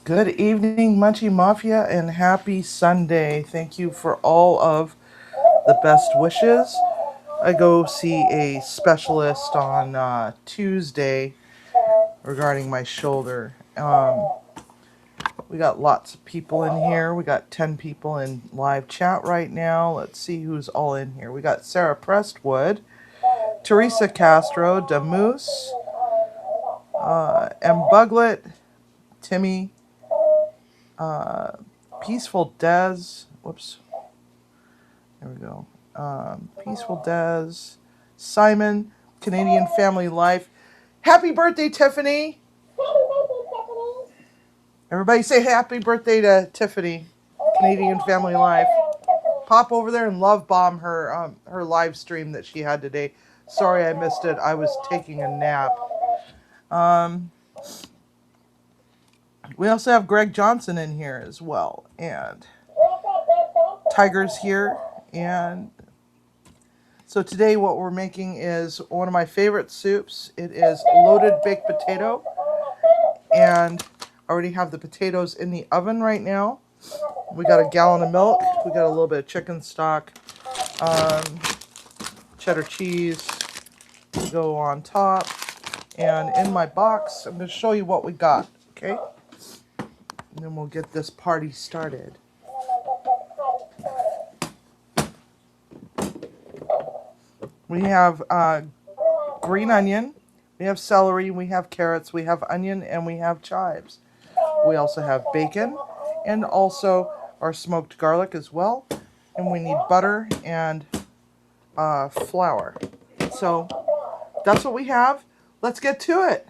Good evening, Munchie Mafia, and happy Sunday. Thank you for all of the best wishes. I go see a specialist on Tuesday regarding my shoulder. We got lots of people in here. We got 10 people in live chat right now. Let's see who's all in here. We got Sarah Prestwood, Teresa Castro, Damoose, M. Buglet, Timmy, Peaceful Dez. Whoops. There we go. Peaceful Dez, Simon, Canadian Family Life. Happy birthday, Tiffany! Everybody say happy birthday to Tiffany, Canadian Family Life. Pop over there and love bomb her her live stream that she had today. Sorry I missed it. I was taking a nap. We also have Greg Johnson in here as well, and Tiger's here. And so today what we're making is one of my favorite soups. It is loaded baked potato, and I already have the potatoes in the oven right now. We got a gallon of milk. We got a little bit of chicken stock, cheddar cheese to go on top. And in my box, I'm going to show you what we got, okay? And then we'll get this party started. We have green onion, we have celery, we have carrots, we have onion, and we have chives. We also have bacon and also our smoked garlic as well. And we need butter and flour. So that's what we have. Let's get to it.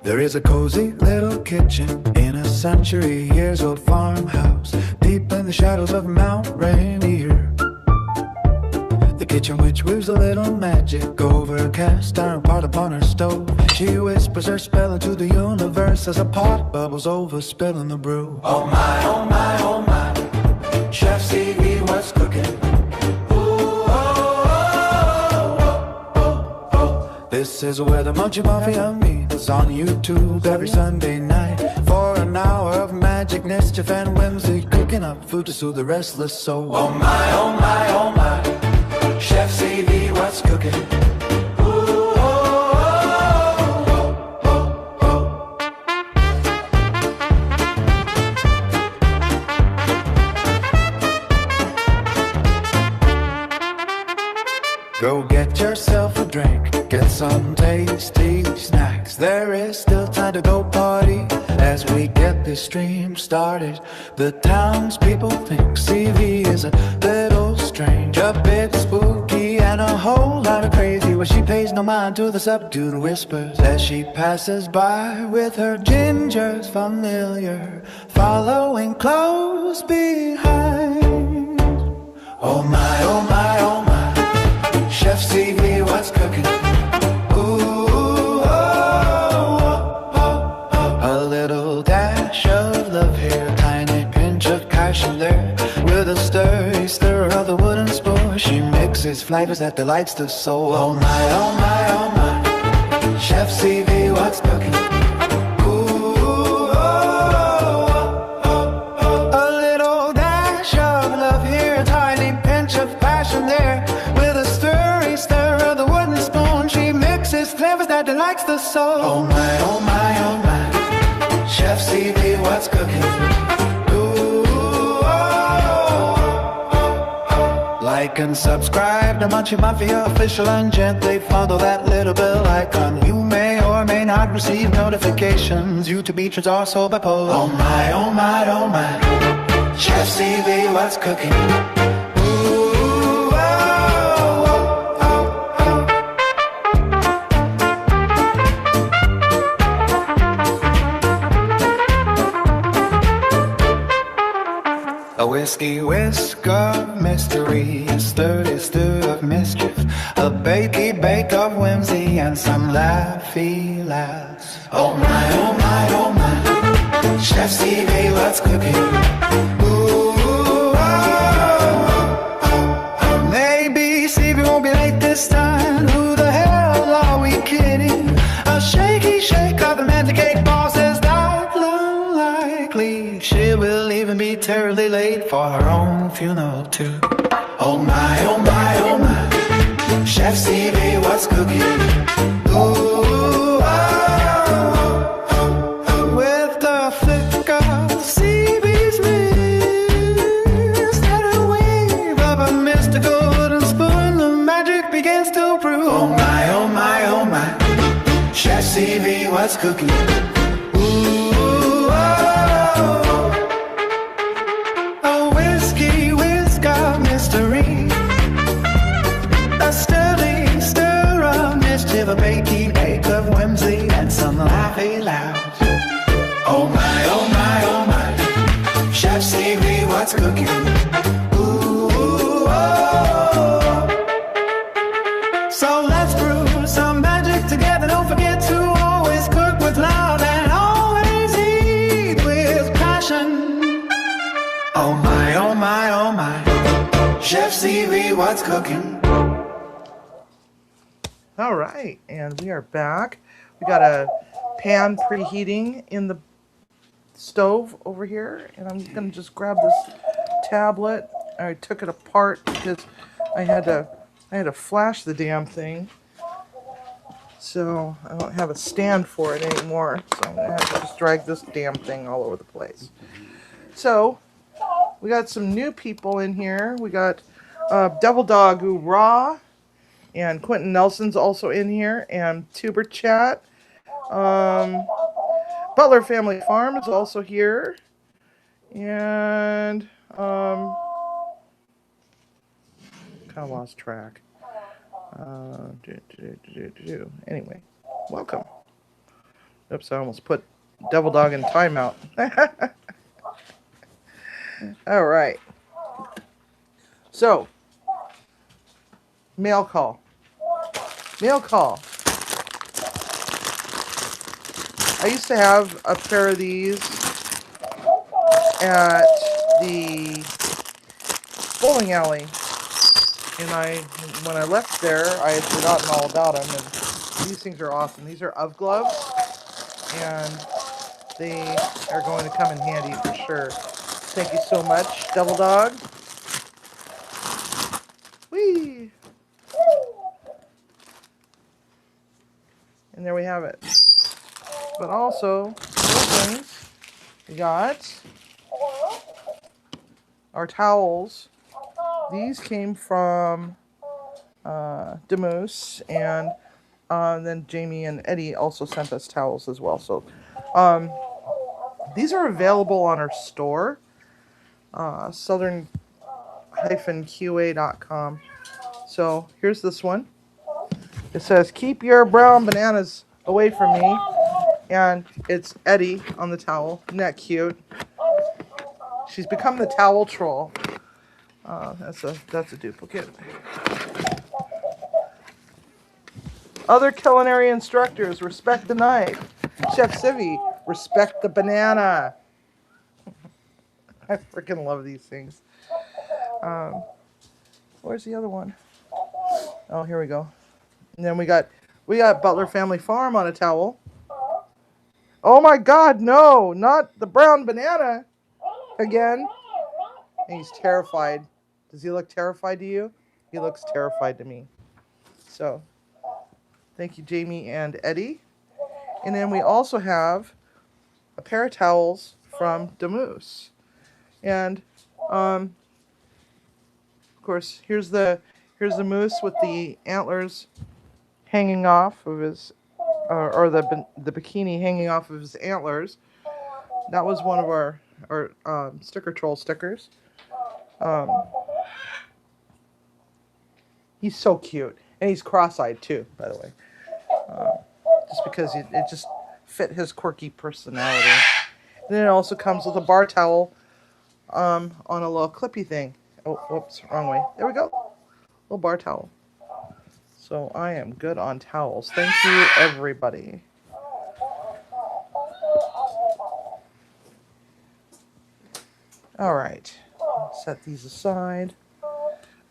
There is a cozy little kitchen in a century-years-old farmhouse deep in the shadows of Mount Rainier. The kitchen witch weaves a little magic over a cast iron pot upon her stove. She whispers her spell into the universe as a pot bubbles over, spilling the brew. Oh my, oh my, oh my, Chef CV, what's cooking? Ooh, oh, oh, oh, oh. This is where the Munchie Mafia meets, on YouTube every Sunday night, for an hour of magic, mischief, and whimsy, cooking up food to soothe the restless soul. Oh my, oh my, oh my, Chef CV, what's cooking? Ooh, oh, oh, oh, oh, oh. Go get yourself a drink, get some tasty snacks. There is still time to go party as we get this stream started. The townspeople think CV is a little strange, a bit spooky, and a whole lot of crazy, but she pays no mind to the subdued whispers as she passes by with her gingers familiar, following close behind. Oh my, oh my, oh my, Chef CV, what's cooking? With a stir of the wooden spore, she mixes flavors that delights the soul. Oh my, oh my, oh my, Chef CV, what's cooking? Ooh, oh, oh, oh. A little dash of love here, a tiny pinch of passion there. With a stir of the wooden spoon, she mixes flavors that delights the soul. Oh my, oh my, oh my, Chef CV, what's cooking? Like and subscribe to Munchie Mafia Official and gently follow that little bell icon. You may or may not receive notifications. YouTube features are sold by poll. Oh my, oh my, oh my, Chef CV, what's cooking? Ooh, oh, oh, oh, oh. A whiskey whisk of mystery, a sturdy stew of mischief, a bakey bake of whimsy, and some laughy laughs. Oh my, oh my, oh my, Chef CV, what's cooking? week. She will even be terribly late for her own funeral too. Oh my, oh my, oh my. Chef Stevie, what's cooking? Ooh, with the flick of Stevie's wrist and a wave of a mystical wooden spoon, the magic begins to brew. Oh my, oh my, oh my. Chef Stevie, what's cooking? Ooh, a whiskey whisk of mystery, a sturdy stir of mischief, a baking ache of whimsy, and some laughing loud. Oh my, oh my, oh my. Chef Stevie, what's cooking? Ooh, so let's brew some magic together. Don't forget to always cook with love and always eat with passion. Oh my, oh my, oh my. Chef Stevie, what's cooking? All right, and we are back. We got a pan preheating in the stove over here, and I'm gonna just grab this tablet. I took it apart because I had to flash the damn thing, so I don't have a stand for it anymore. So I'm gonna have to just drag this damn thing all over the place. So we got some new people in here. We got Devil Dog Raw, and Quentin Nelson's also in here, and Tuber Chat. Butler Family Farm is also here. And kind of lost track. Anyway, welcome. Oops, I almost put Devil Dog in timeout. All right. So, mail call. Mail call. I used to have a pair of these at the bowling alley, and when I left there, I had forgotten all about them. And these things are awesome. These are UV gloves, and they are going to come in handy for sure. Thank you so much, Devil Dog. Whee! And there we have it. But also, other things, we got our towels. These came from Demoose, and then Jamie and Eddie also sent us towels as well. So these are available on our store, southern-qa.com. So here's this one. It says, "Keep your brown bananas away from me." And it's Eddie on the towel. Isn't that cute? She's become the towel troll. That's a duplicate. Other culinary instructors, respect the knife. Chef Civi, respect the banana. I freaking love these things. Where's the other one? Oh, here we go. And then we got Butler Family Farm on a towel. Oh my God, no, not the brown banana again. And he's terrified. Does he look terrified to you? He looks terrified to me. So, thank you, Jamie and Eddie. And then we also have a pair of towels from Demoose. And, of course, here's the moose with the antlers hanging off of his, or the bikini hanging off of his antlers. That was one of our sticker troll stickers. He's so cute, and he's cross-eyed too, by the way, just because it just fit his quirky personality. And then it also comes with a bar towel on a little clippy thing. Oh, whoops, wrong way. There we go, little bar towel. So I am good on towels. Thank you, everybody. All right, set these aside.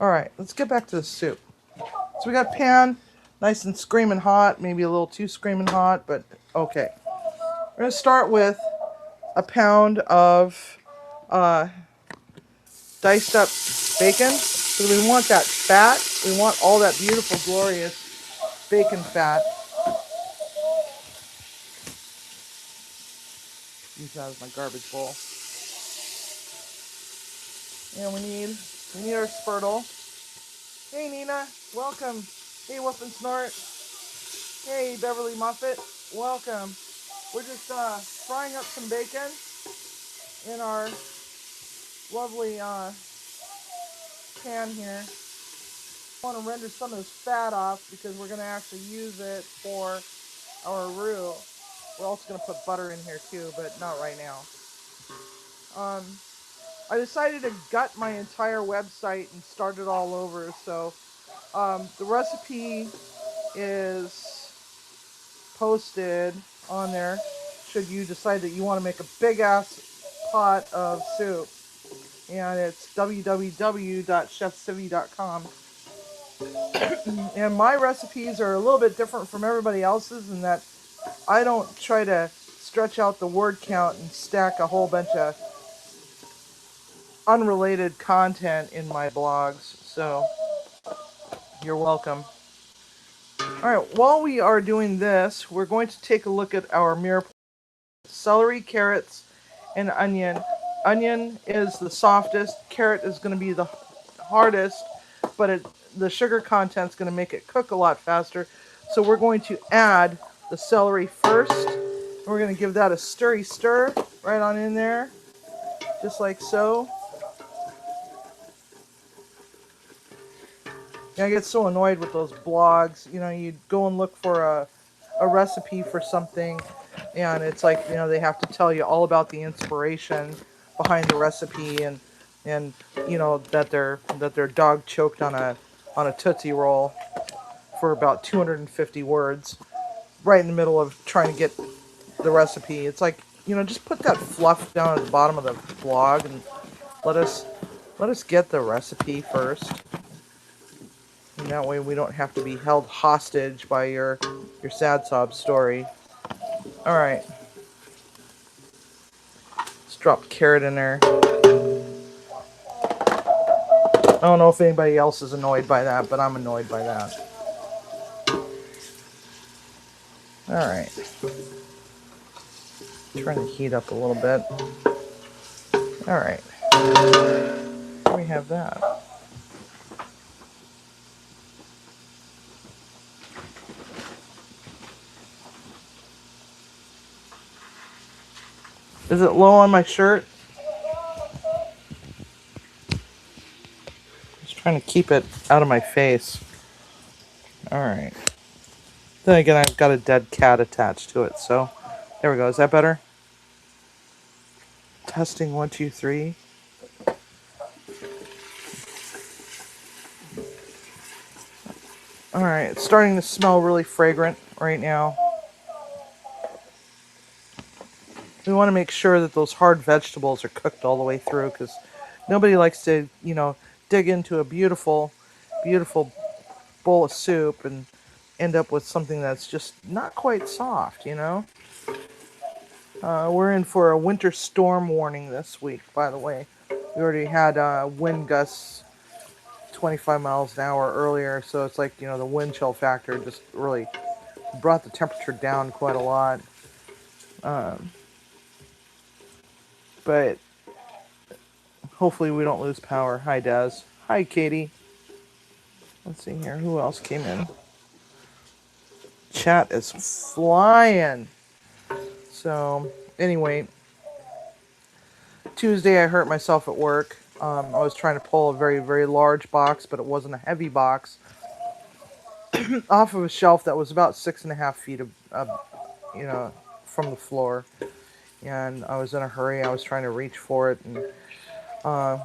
All right, let's get back to the soup. So we got pan, nice and screaming hot, maybe a little too screaming hot, but okay. We're gonna start with a pound of diced up bacon. So we want that fat. We want all that beautiful, glorious bacon fat. Use that as my garbage bowl. And we need our spurtle. Hey Nina, welcome. Hey Whoop and Snort. Hey Beverly Muffet, welcome. We're just frying up some bacon in our lovely pan here. I want to render some of this fat off because we're going to actually use it for our roux. We're also going to put butter in here too, but not right now. I decided to gut my entire website and start it all over. So the recipe is posted on there should you decide that you want to make a big ass pot of soup. And it's www.chefcivvy.com. And my recipes are a little bit different from everybody else's in that I don't try to stretch out the word count and stack a whole bunch of unrelated content in my blogs. So you're welcome. Alright, while we are doing this, we're going to take a look at our mirror. Celery, carrots, and onion. Onion is the softest. Carrot is going to be the hardest, but the sugar content is going to make it cook a lot faster. So we're going to add the celery first. And we're going to give that a stir right on in there, just like so. And I get so annoyed with those blogs. You know, you go and look for a recipe for something, and it's like, you know, they have to tell you all about the inspiration behind the recipe, and you know that their dog choked on a Tootsie Roll for about 250 words right in the middle of trying to get the recipe. It's like, you know, just put that fluff down at the bottom of the blog and let us get the recipe first. And that way we don't have to be held hostage by your sad sob story. Alright. Let's drop carrot in there. I don't know if anybody else is annoyed by that, but I'm annoyed by that. Alright. Trying to heat up a little bit. Alright. We have that. Is it low on my shirt? Just trying to keep it out of my face. Alright. Then again, I've got a dead cat attached to it, so there we go. Is that better? Testing 1, 2, 3. Alright, it's starting to smell really fragrant right now. We want to make sure that those hard vegetables are cooked all the way through, because nobody likes to, you know, dig into a beautiful, beautiful bowl of soup and end up with something that's just not quite soft, you know? We're in for a winter storm warning this week, by the way. We already had wind gusts 25 miles an hour earlier, so it's like, you know, the wind chill factor just really brought the temperature down quite a lot. But hopefully we don't lose power. Hi, Des. Hi, Katie. Let's see here. Who else came in? Chat is flying. So, anyway, Tuesday I hurt myself at work. I was trying to pull a very, very large box, but it wasn't a heavy box, off of a shelf that was about 6.5 feet you know, from the floor. And I was in a hurry. I was trying to reach for it and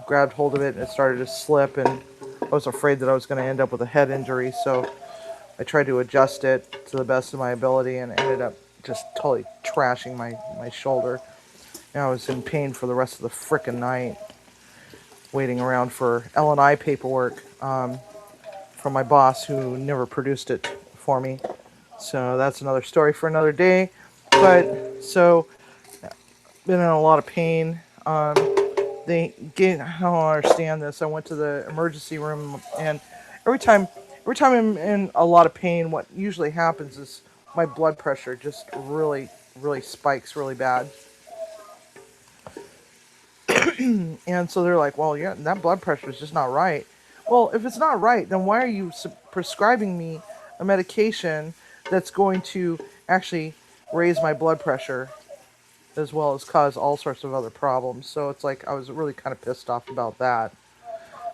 grabbed hold of it, and it started to slip, and I was afraid that I was going to end up with a head injury, so I tried to adjust it to the best of my ability and ended up just totally trashing my shoulder. And I was in pain for the rest of the frickin' night, waiting around for L&I paperwork from my boss, who never produced it for me. So that's another story for another day. But so been in a lot of pain. I don't understand this. I went to the emergency room, and every time, every time I'm in a lot of pain, what usually happens is my blood pressure just really, really spikes really bad. And so they're like, well, yeah, that blood pressure is just not right. Well, if it's not right, then why are you prescribing me a medication that's going to actually raise my blood pressure as well as cause all sorts of other problems? So it's like I was really kind of pissed off about that.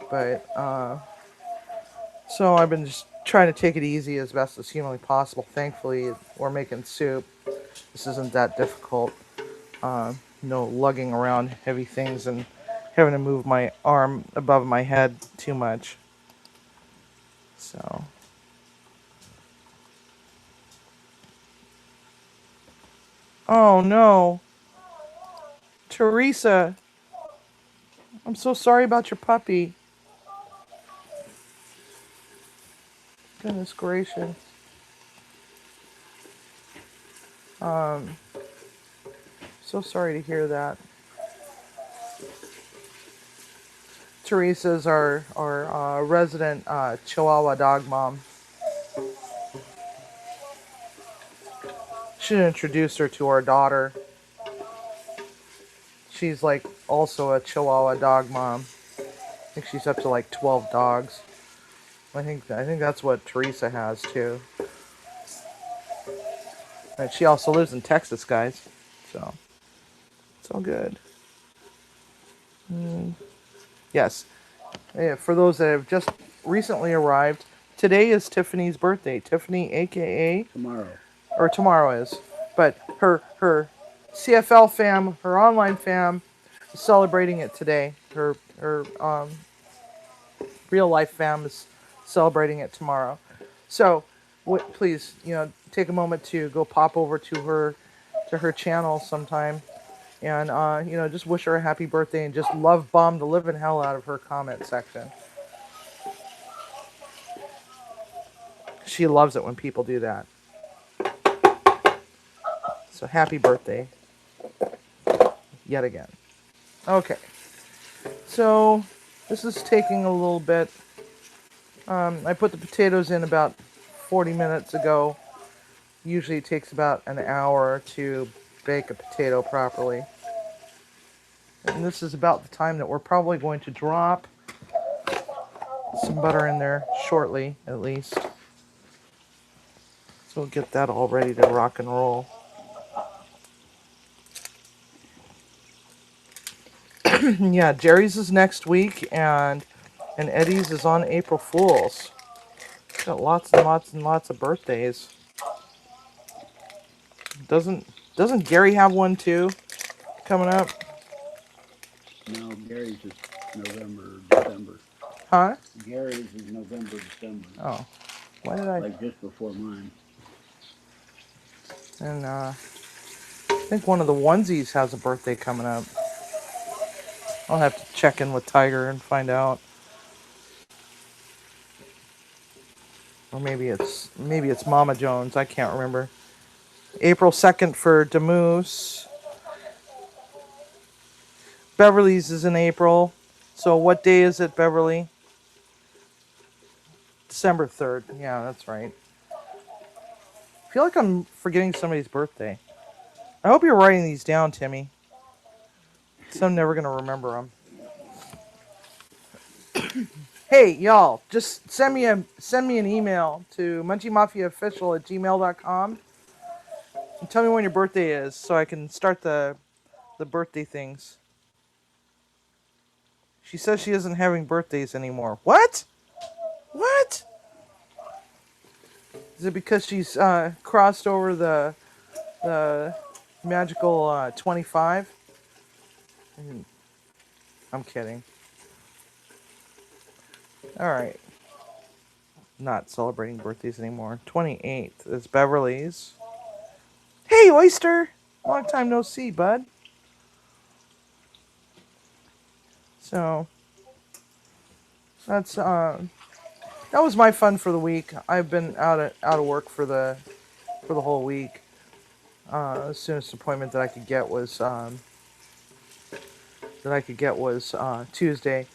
But so I've been just trying to take it easy as best as humanly possible. Thankfully, we're making soup. This isn't that difficult. No lugging around heavy things and having to move my arm above my head too much. So, oh no, Teresa, I'm so sorry about your puppy. Goodness gracious. So sorry to hear that. Teresa's our resident Chihuahua dog mom. Should introduce her to our daughter. She's like also a Chihuahua dog mom. I think she's up to like 12 dogs. I think that's what Teresa has too. And she also lives in Texas, guys. So it's all good. Yes. Yeah, for those that have just recently arrived, today is Tiffany's birthday. Tiffany, aka Tomorrow. or tomorrow is, but her CFL fam, her online fam, is celebrating it today. Her real life fam is celebrating it tomorrow. So, please, take a moment to go pop over to her channel sometime, and just wish her a happy birthday and just love bomb the living hell out of her comment section. She loves it when people do that. So happy birthday yet again. Okay, so this is taking a little bit. I put the potatoes in about 40 minutes ago. Usually it takes about an hour to bake a potato properly. And this is about the time that we're probably going to drop some butter in there shortly, at least. So we'll get that all ready to rock and roll. Yeah, Jerry's is next week, and Eddie's is on April Fool's. Got lots and lots and lots of birthdays. Doesn't Gary have one too coming up? No, Gary's is November, December. Huh? Gary's is November, December. Oh, why did I? Like just before mine. And I think one of the onesies has a birthday coming up. I'll have to check in with Tiger and find out. Or maybe it's Mama Jones. I can't remember. April 2nd for Demoose. Beverly's is in April. So what day is it, Beverly? December 3rd. Yeah, that's right. I feel like I'm forgetting somebody's birthday. I hope you're writing these down, Timmy. So I'm never going to remember them. Hey, y'all, just send me an email to munchiemafiaofficial@gmail.com and tell me when your birthday is so I can start the birthday things. She says she isn't having birthdays anymore. What? What? Is it because she's crossed over the magical 25? I'm kidding. All right. Not celebrating birthdays anymore. 28th is Beverly's. Hey, Oyster! Long time no see, bud. So that's that was my fun for the week. I've been out of work for the whole week. The soonest appointment that I could get was that I could get was Tuesday.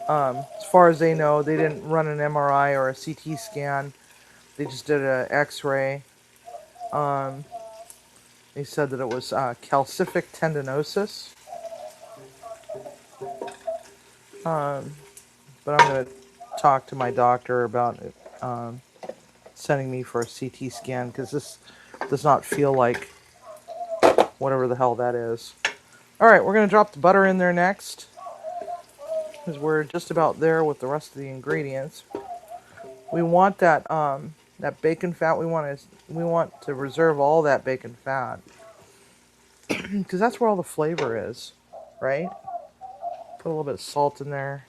As far as they know, they didn't run an MRI or a CT scan. They just did an X-ray. They said that it was calcific tendinosis. But I'm going to talk to my doctor about it, sending me for a CT scan because this does not feel like whatever the hell that is. All right, we're going to drop the butter in there next because we're just about there with the rest of the ingredients. We want that that bacon fat. We want to reserve all that bacon fat because that's where all the flavor is, right? Put a little bit of salt in there.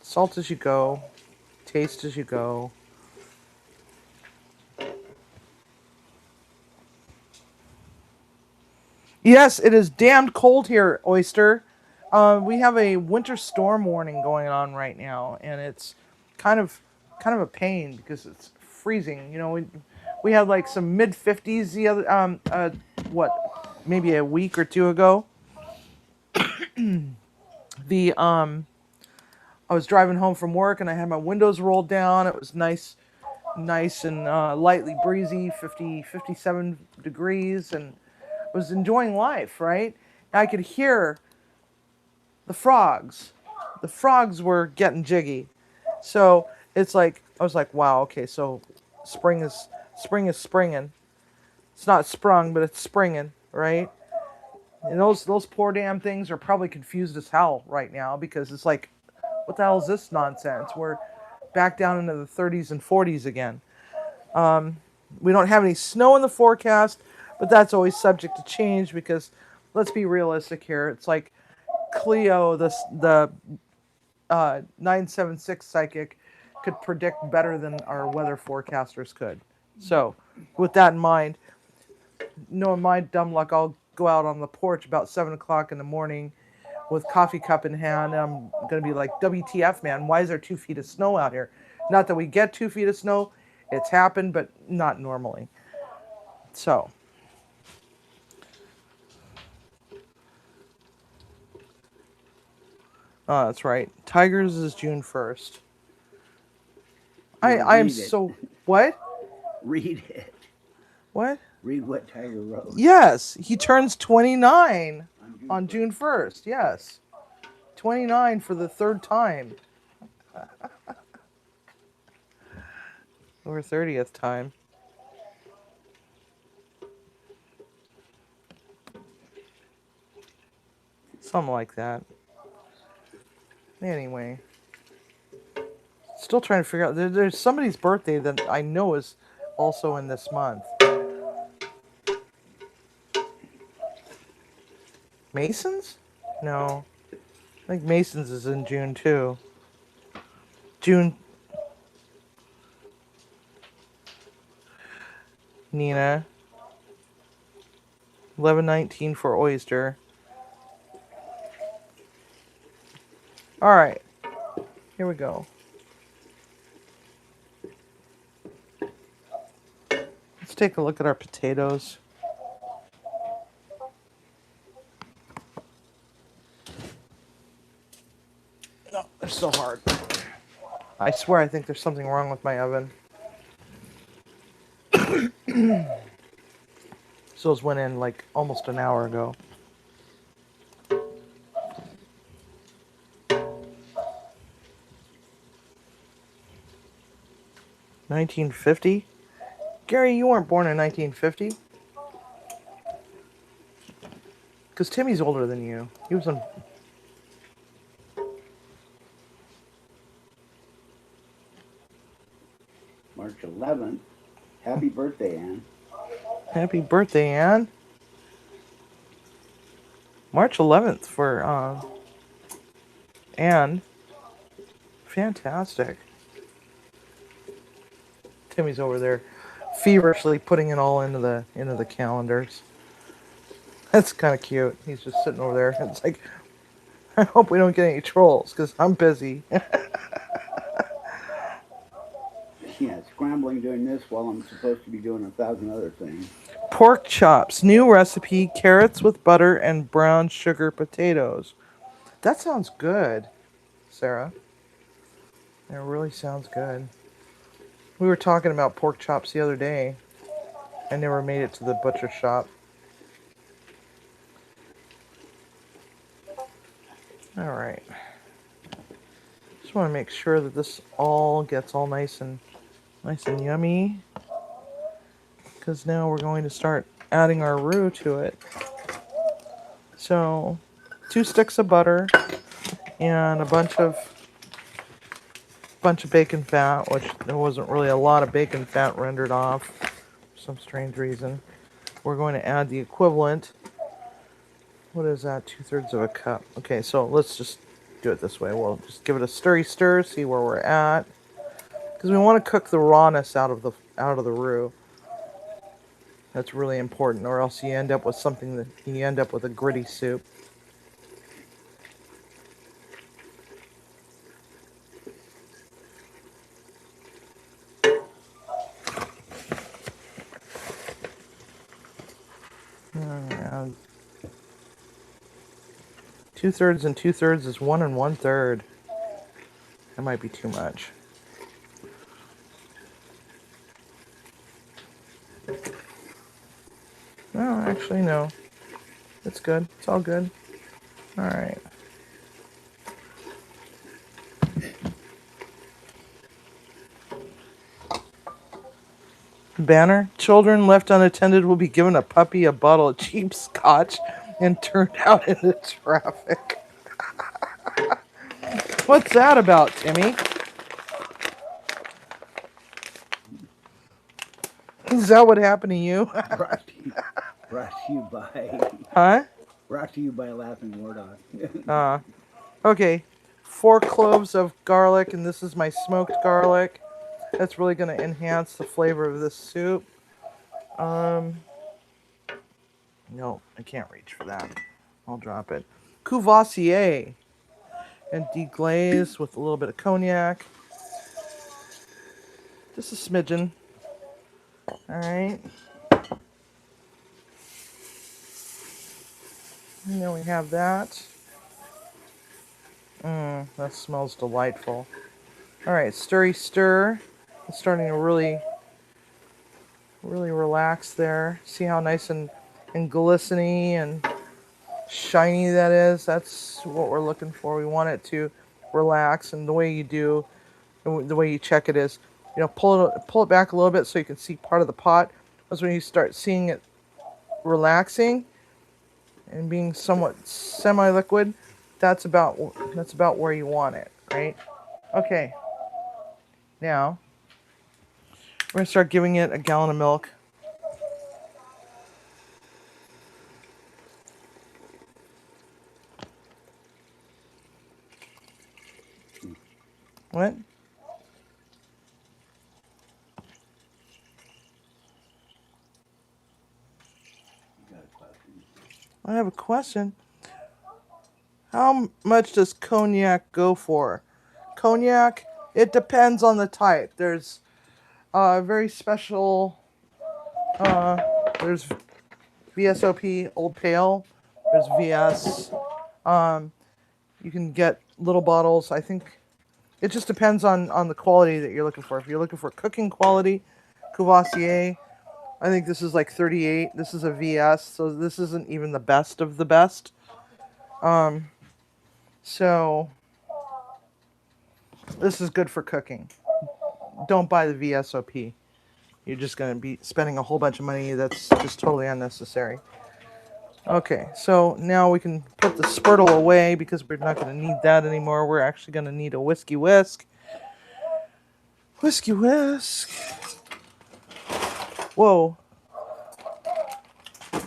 Salt as you go, taste as you go. Yes, it is damned cold here, Oyster. We have a winter storm warning going on right now, and it's kind of a pain because it's freezing. You know, we had like some mid 50s the other maybe a week or two ago. I was driving home from work and I had my windows rolled down. It was nice and lightly breezy, 57 degrees, and was enjoying life, right? And I could hear the frogs. The frogs were getting jiggy. So it's like, I was like, wow, okay, so spring is springing. It's not sprung, but it's springing, right? And those poor damn things are probably confused as hell right now because it's like, what the hell is this nonsense? We're back down into the 30s and 40s again. We don't have any snow in the forecast, but that's always subject to change because let's be realistic here. It's like Cleo, the 976 psychic, could predict better than our weather forecasters could. So, with that in mind, knowing my dumb luck, I'll go out on the porch about 7 o'clock in the morning with coffee cup in hand. And I'm going to be like, WTF, man, why is there 2 feet of snow out here? Not that we get 2 feet of snow. It's happened, but not normally. So. Oh, that's right. Tigers is June 1st. I am so... What? Read it. What? Read what Tiger wrote. Yes, he turns 29 on June 1st. Yes. 29 for the third time. Or 30th time. Something like that. Anyway. Still trying to figure out. There's somebody's birthday that I know is also in this month. Mason's? No. I think Mason's is in June too. June. Nina. 11/19 for Oyster. Alright. Here we go. Let's take a look at our potatoes. No, they're so hard. I swear I think there's something wrong with my oven. So those went in like almost an hour ago. $1950? Gary, you weren't born in 1950. Because Timmy's older than you. He was on... March 11th. Happy birthday, Ann. Happy birthday, Ann. March 11th for Ann. Fantastic. Timmy's over there feverishly putting it all into the calendars. That's kind of cute. He's just sitting over there. It's like, I hope we don't get any trolls because I'm busy. Yeah, scrambling doing this while I'm supposed to be doing 1,000 other things. Pork chops, new recipe, carrots with butter and brown sugar potatoes. That sounds good, Sarah. It really sounds good. We were talking about pork chops the other day. I never made it to the butcher shop. All right. Just want to make sure that this all gets all nice and yummy. Because now we're going to start adding our roux to it. So, 2 sticks of butter and a bunch of bacon fat, which there wasn't really a lot of bacon fat rendered off for some strange reason. We're going to add the equivalent. What is that? 2/3 of a cup. Okay, so let's just do it this way. We'll just give it a stir, see where we're at, because we want to cook the rawness out of the roux. That's really important, or else you end up with a gritty soup. And 2/3 and 2/3 is 1 1/3. That might be too much. No, actually, no. It's good. It's all good. All right. Banner: children left unattended will be given a puppy, a bottle of cheap scotch, and turned out into traffic. What's that about, Timmy? Is that what happened to you? Brought to you by Huh? brought to you by Laughing War Dog. Okay. 4 cloves of garlic, and this is my smoked garlic. That's really going to enhance the flavor of this soup. No, I can't reach for that. I'll drop it. Courvoisier. And deglaze with a little bit of cognac. Just a smidgen. Alright. And then we have that. That smells delightful. Alright, stir. It's starting to really relax there. See how nice and glistening and shiny that is? That's what we're looking for. We want it to relax, and the way you check it is, pull it back a little bit so you can see part of the pot. That's when you start seeing it relaxing and being somewhat semi-liquid. That's about where you want it, right? Okay. Now we're gonna start giving it a gallon of milk. What? I have a question. How much does cognac go for? Cognac, it depends on the type. There's very special, there's VSOP Old Pale, there's VS. You can get little bottles. I think it just depends on the quality that you're looking for. If you're looking for cooking quality, Courvoisier, I think this is like 38. This is a VS, so this isn't even the best of the best. So this is good for cooking. Don't buy the VSOP. You're just going to be spending a whole bunch of money that's just totally unnecessary. Okay, so now we can put the spurtle away because we're not going to need that anymore. We're actually going to need a whiskey whisk. Whiskey whisk. Whoa.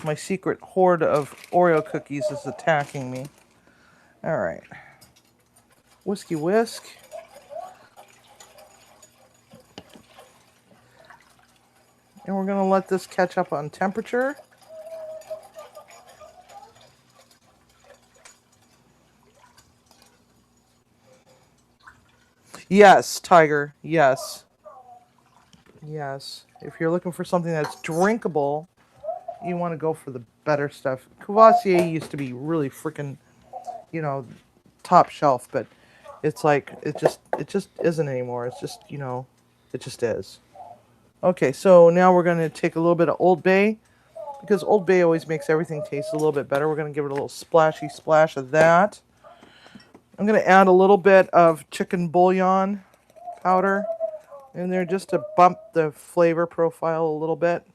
My secret hoard of Oreo cookies is attacking me. All right. Whiskey whisk. And we're going to let this catch up on temperature. Yes, Tiger. Yes. Yes. If you're looking for something that's drinkable, you want to go for the better stuff. Courvoisier used to be really freaking, top shelf, but it's like it just isn't anymore. It's just, it just is. Okay, so now we're going to take a little bit of Old Bay, because Old Bay always makes everything taste a little bit better. We're going to give it a little splashy splash of that. I'm going to add a little bit of chicken bouillon powder in there just to bump the flavor profile a little bit.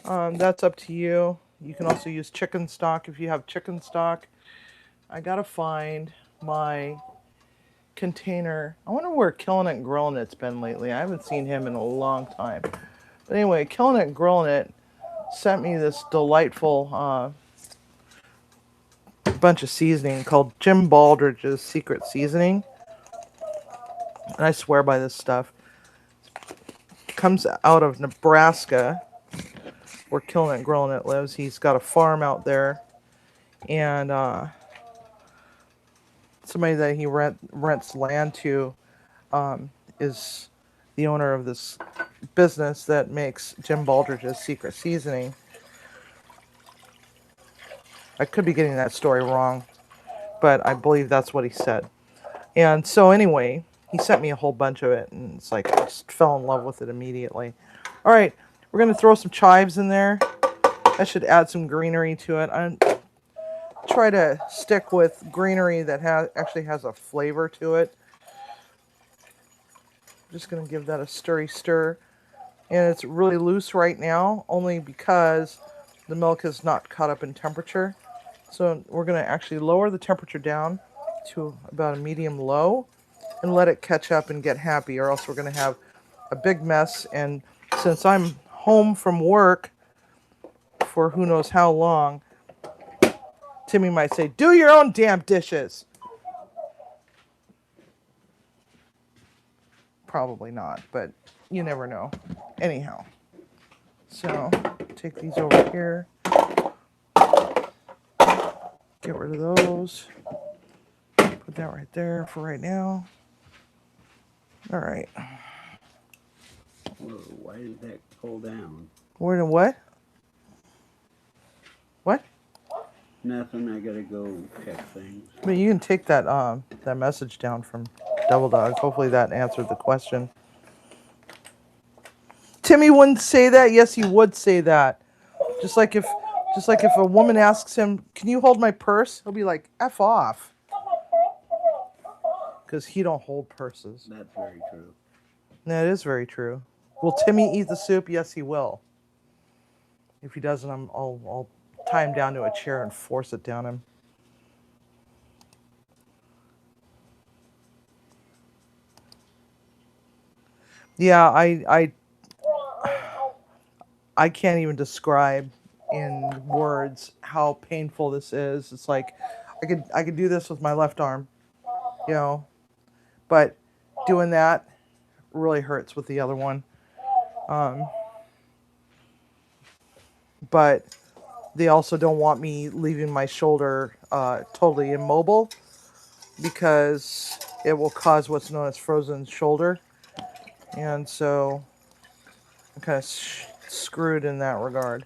That's up to you. You can also use chicken stock if you have chicken stock. I gotta find my container. I wonder where Killin' It and Grillin' It's been lately. I haven't seen him in a long time. But anyway, Killin' It and Grillin' It sent me this delightful bunch of seasoning called Jim Baldridge's Secret Seasoning. And I swear by this stuff. It comes out of Nebraska, where Killin' It and Grillin' It lives. He's got a farm out there. And somebody that he rents land to is the owner of this business that makes Jim Baldridge's Secret Seasoning. I could be getting that story wrong, but I believe that's what he said. And so anyway, he sent me a whole bunch of it, and it's like I just fell in love with it immediately. All right, we're going to throw some chives in there. I should add some greenery to it. I try to stick with greenery that actually has a flavor to it. I'm just going to give that a stir. And it's really loose right now, only because the milk is not caught up in temperature. So we're going to actually lower the temperature down to about a medium low and let it catch up and get happy, or else we're going to have a big mess. And since I'm home from work for who knows how long, Timmy might say, "Do your own damn dishes." Probably not, but you never know. Anyhow, so take these over here. Get rid of those. Put that right there for right now. All right. Whoa, why did that pull down? Where to what? What? Nothing, I gotta go check things. But you can take that that message down from Double Dog. Hopefully that answered the question. Timmy wouldn't say that. Yes, he would say that. Just like if a woman asks him, "Can you hold my purse?" He'll be like, "F off." Because he don't hold purses. That's very true. That is very true. Will Timmy eat the soup? Yes, he will. If he doesn't, I'll tie him down to a chair and force it down him. Yeah, I can't even describe in words how painful this is. It's like I could do this with my left arm, but doing that really hurts with the other one. But they also don't want me leaving my shoulder totally immobile, because it will cause what's known as frozen shoulder. And so I'm kind of screwed in that regard.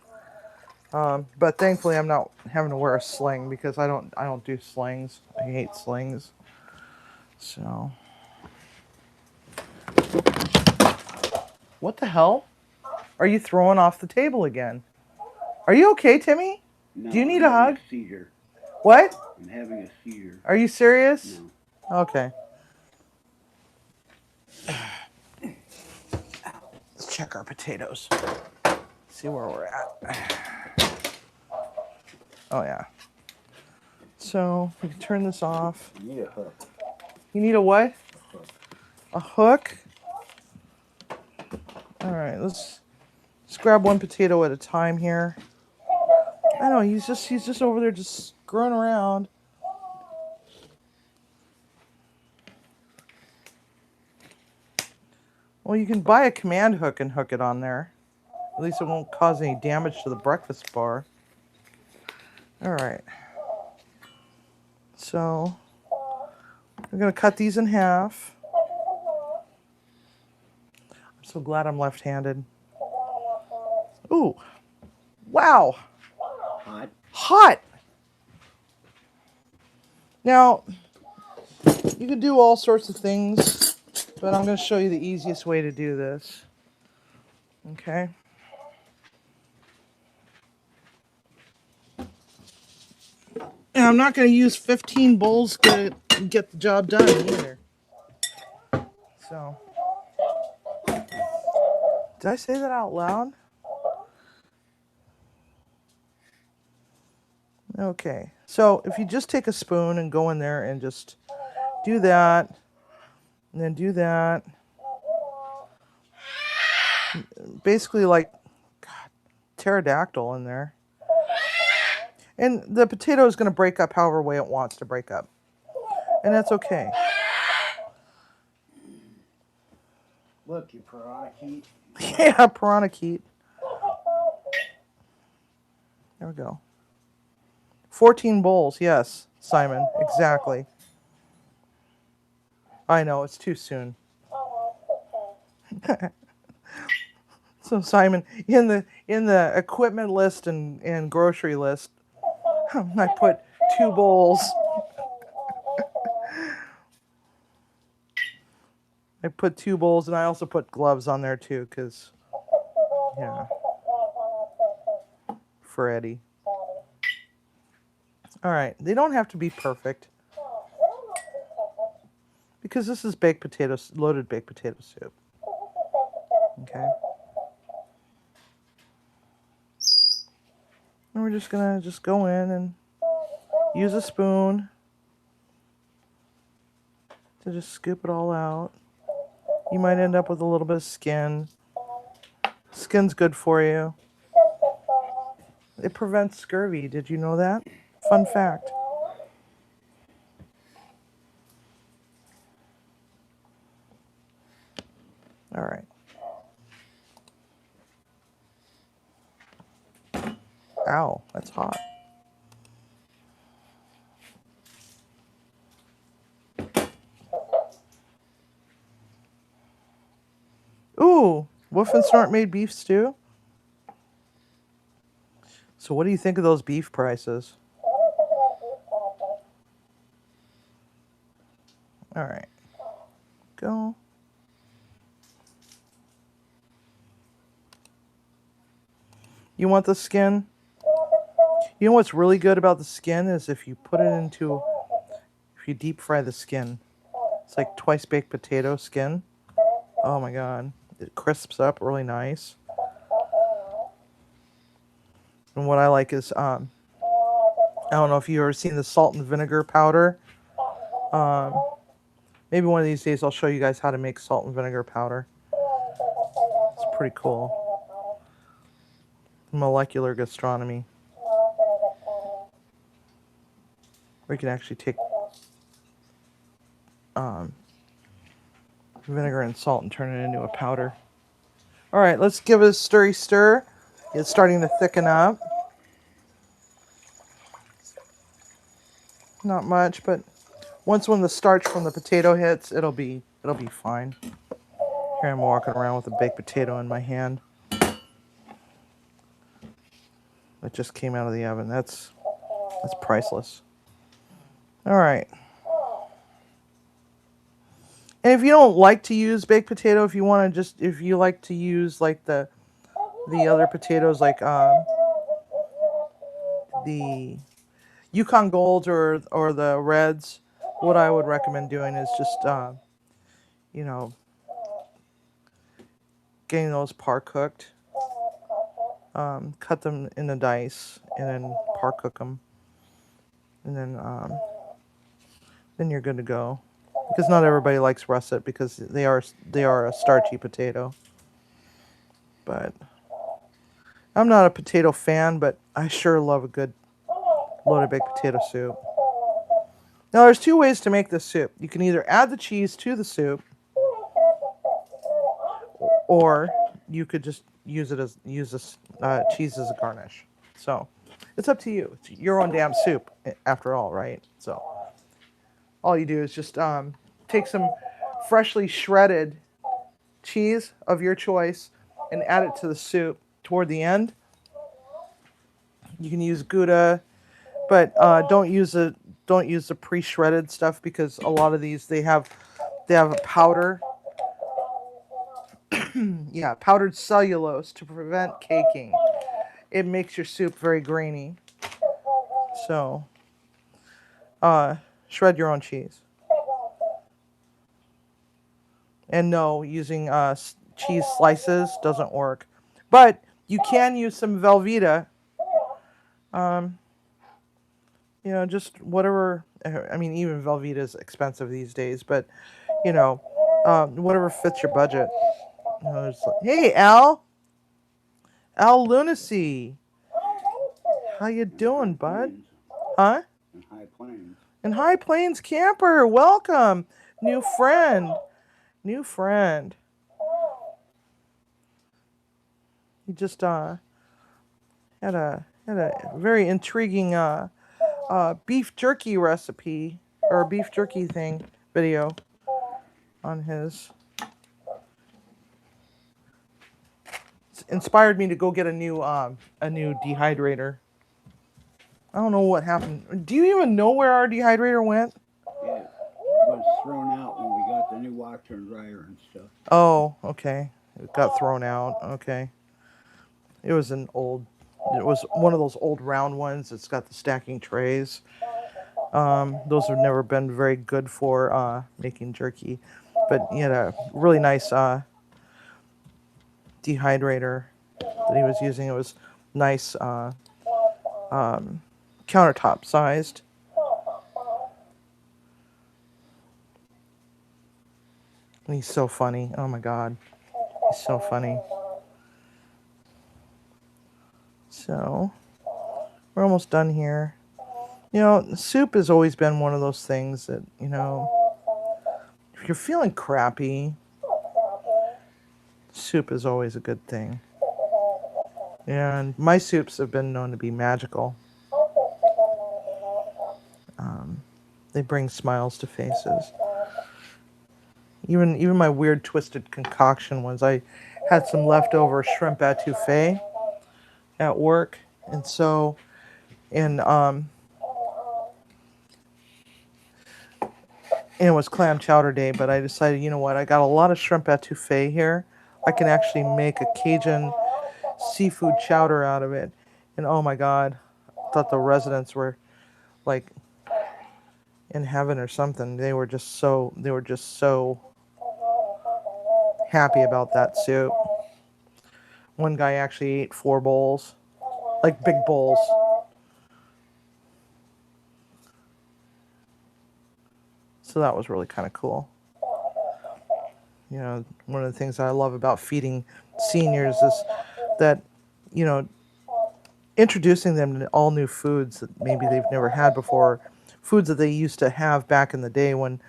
But thankfully I'm not having to wear a sling, because I don't do slings. I hate slings. So what the hell? Are you throwing off the table again? Are you okay, Timmy? No, Do you need I'm a having hug? Seizure. What? I'm having a seizure. Are you serious? No. Okay. Let's check our potatoes. See where we're at. Oh yeah. So we can turn this off. You need a hook. You need a what? A hook? All right, let's grab one potato at a time here. I know he's just over there just screwing around. Well, you can buy a command hook and hook it on there. At least it won't cause any damage to the breakfast bar. All right. So we're going to cut these in half. I'm so glad I'm left-handed. Ooh. Wow. Hot. Hot. Now, you can do all sorts of things, but I'm going to show you the easiest way to do this. Okay? And I'm not going to use 15 bowls to get the job done either. So, did I say that out loud? Okay. So, if you just take a spoon and go in there and just do that, and then do that, basically like, God, pterodactyl in there. And the potato is going to break up however way it wants to break up. And that's okay. Look, you piranha heat. Yeah, piranha keet. There we go. 14 bowls, yes, Simon, exactly. I know, it's too soon. So Simon, in the equipment list and grocery list, I put 2 bowls. I put 2 bowls, and I also put gloves on there too, because, yeah, for Eddie. All right, they don't have to be perfect, because this is baked potatoes, loaded baked potato soup. Okay. And we're just gonna go in and use a spoon to just scoop it all out. You might end up with a little bit of skin. Skin's good for you. It prevents scurvy. Did you know that? Fun fact. All right. Ow, that's hot. Ooh, Wolf and Snort made beef stew. So what do you think of those beef prices? All right. Go. You want the skin? You know what's really good about the skin is if you put it into, if you deep fry the skin. It's like twice baked potato skin. Oh my God. It crisps up really nice. And what I like is, I don't know if you've ever seen the salt and vinegar powder. Maybe one of these days I'll show you guys how to make salt and vinegar powder. It's pretty cool. Molecular gastronomy. We can actually take vinegar and salt and turn it into a powder. All right, let's give it a stirry stir. It's starting to thicken up. Not much, but when the starch from the potato hits, it'll be fine. Here I'm walking around with a baked potato in my hand. That just came out of the oven. That's priceless. All right. And if you don't like to use baked potato, if you like to use like the other potatoes, like the Yukon Golds or the Reds, what I would recommend doing is just getting those par cooked. Cut them in a dice and then par cook them, and then you're good to go. Because not everybody likes russet because they are a starchy potato. But I'm not a potato fan, but I sure love a good loaded baked potato soup. Now there's 2 ways to make this soup. You can either add the cheese to the soup, or you could just use this cheese as a garnish. So it's up to you. It's your own damn soup after all, right? So all you do is just take some freshly shredded cheese of your choice and add it to the soup toward the end. You can use Gouda, but don't use don't use the pre-shredded stuff because a lot of these they have a powder. Yeah, powdered cellulose to prevent caking. It makes your soup very grainy. So, shred your own cheese. And no, using cheese slices doesn't work. But you can use some Velveeta. Um, just whatever. I mean, even Velveeta is expensive these days, but whatever fits your budget. Hey, Al Lunacy, how you doing, bud? Huh? In High Plains. In High Plains Camper, welcome, new friend. He just had a very intriguing beef jerky recipe or beef jerky thing video on his. It's inspired me to go get a new dehydrator. I don't know what happened. Do you even know where our dehydrator went? Yeah, it was thrown out when we got the new washer and dryer and stuff. Oh, okay. It got thrown out. Okay. It was one of those old round ones. It's got the stacking trays. Those have never been very good for making jerky, but he had a really nice dehydrator that he was using. It was nice countertop sized. And he's so funny. Oh my God. He's so funny. So, we're almost done here. Soup has always been one of those things that, if you're feeling crappy, soup is always a good thing. And my soups have been known to be magical. They bring smiles to faces. Even my weird twisted concoction ones. I had some leftover shrimp etouffee at work, and so, and it was clam chowder day, but I decided, you know what, I got a lot of shrimp etouffee here. I can actually make a Cajun seafood chowder out of it. And oh my God, I thought the residents were like in heaven or something. They were just so happy about that soup. One guy actually ate 4 bowls, like big bowls. So that was really kind of cool. One of the things I love about feeding seniors is that, introducing them to all new foods that maybe they've never had before, foods that they used to have back in the day when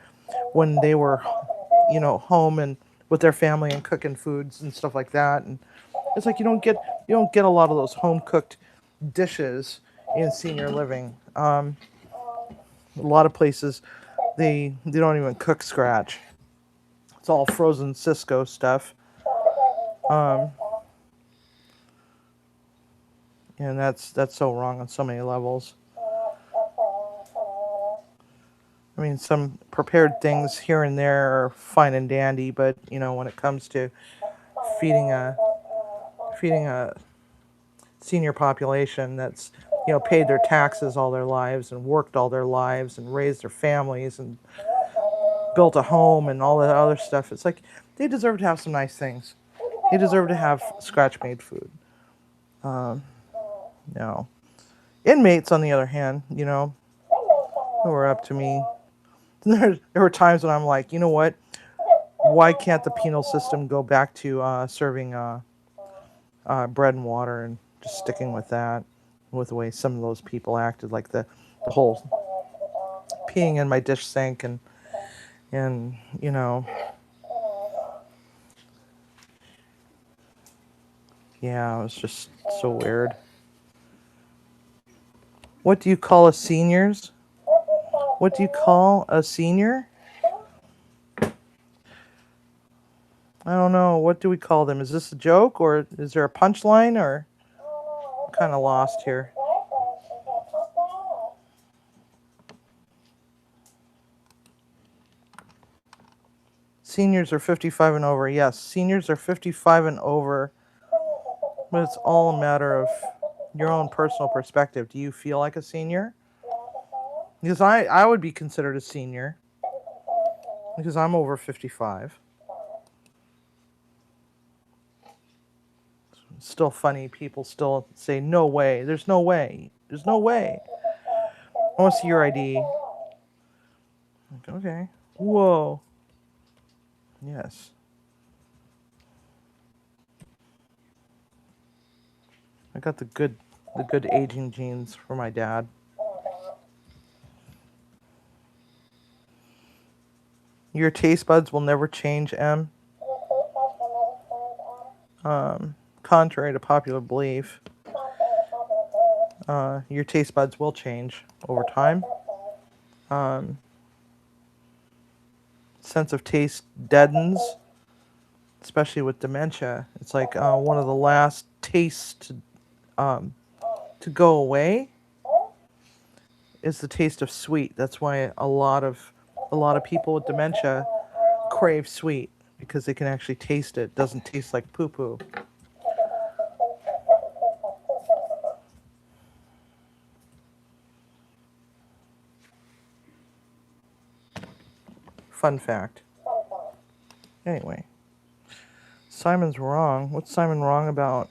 they were, home and with their family and cooking foods and stuff like that. And it's like you don't get a lot of those home cooked dishes in senior living. A lot of places they don't even cook scratch. It's all frozen Cisco stuff. And that's so wrong on so many levels. I mean, some prepared things here and there are fine and dandy, but when it comes to feeding a senior population that's paid their taxes all their lives and worked all their lives and raised their families and built a home and all that other stuff, it's like they deserve to have some nice things. They deserve to have scratch-made food. No. Inmates, on the other hand, who are up to me. There were times when I'm like, you know what? Why can't the penal system go back to serving bread and water and just sticking with that, with the way some of those people acted, like the whole peeing in my dish sink and yeah, it was just so weird. What do you call a seniors? What do you call a senior? I don't know. What do we call them? Is this a joke or is there a punchline or I'm kind of lost here. Seniors are 55 and over. Yes, seniors are 55 and over. But it's all a matter of your own personal perspective. Do you feel like a senior? Because I would be considered a senior. Because I'm over 55. It's still funny. People still say, no way. There's no way. There's no way. I want to see your ID. Okay. Whoa. Yes. I got the good aging genes for my dad. Your taste buds will never change, M. Contrary to popular belief, your taste buds will change over time. Sense of taste deadens, especially with dementia. It's like one of the last tastes to go away is the taste of sweet. That's why a lot of people with dementia crave sweet, because they can actually taste it. It doesn't taste like poo-poo. Fun fact. Anyway, Simon's wrong. What's Simon wrong about?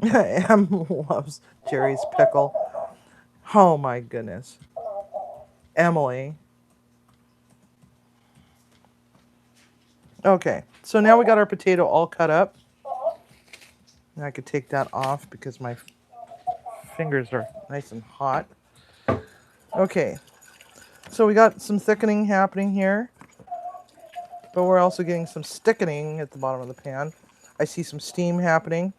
Em loves Jerry's pickle. Oh my goodness. Emily. Okay, so now we got our potato all cut up. And I could take that off because my fingers are nice and hot. Okay, so we got some thickening happening here, but we're also getting some stickening at the bottom of the pan. I see some steam happening.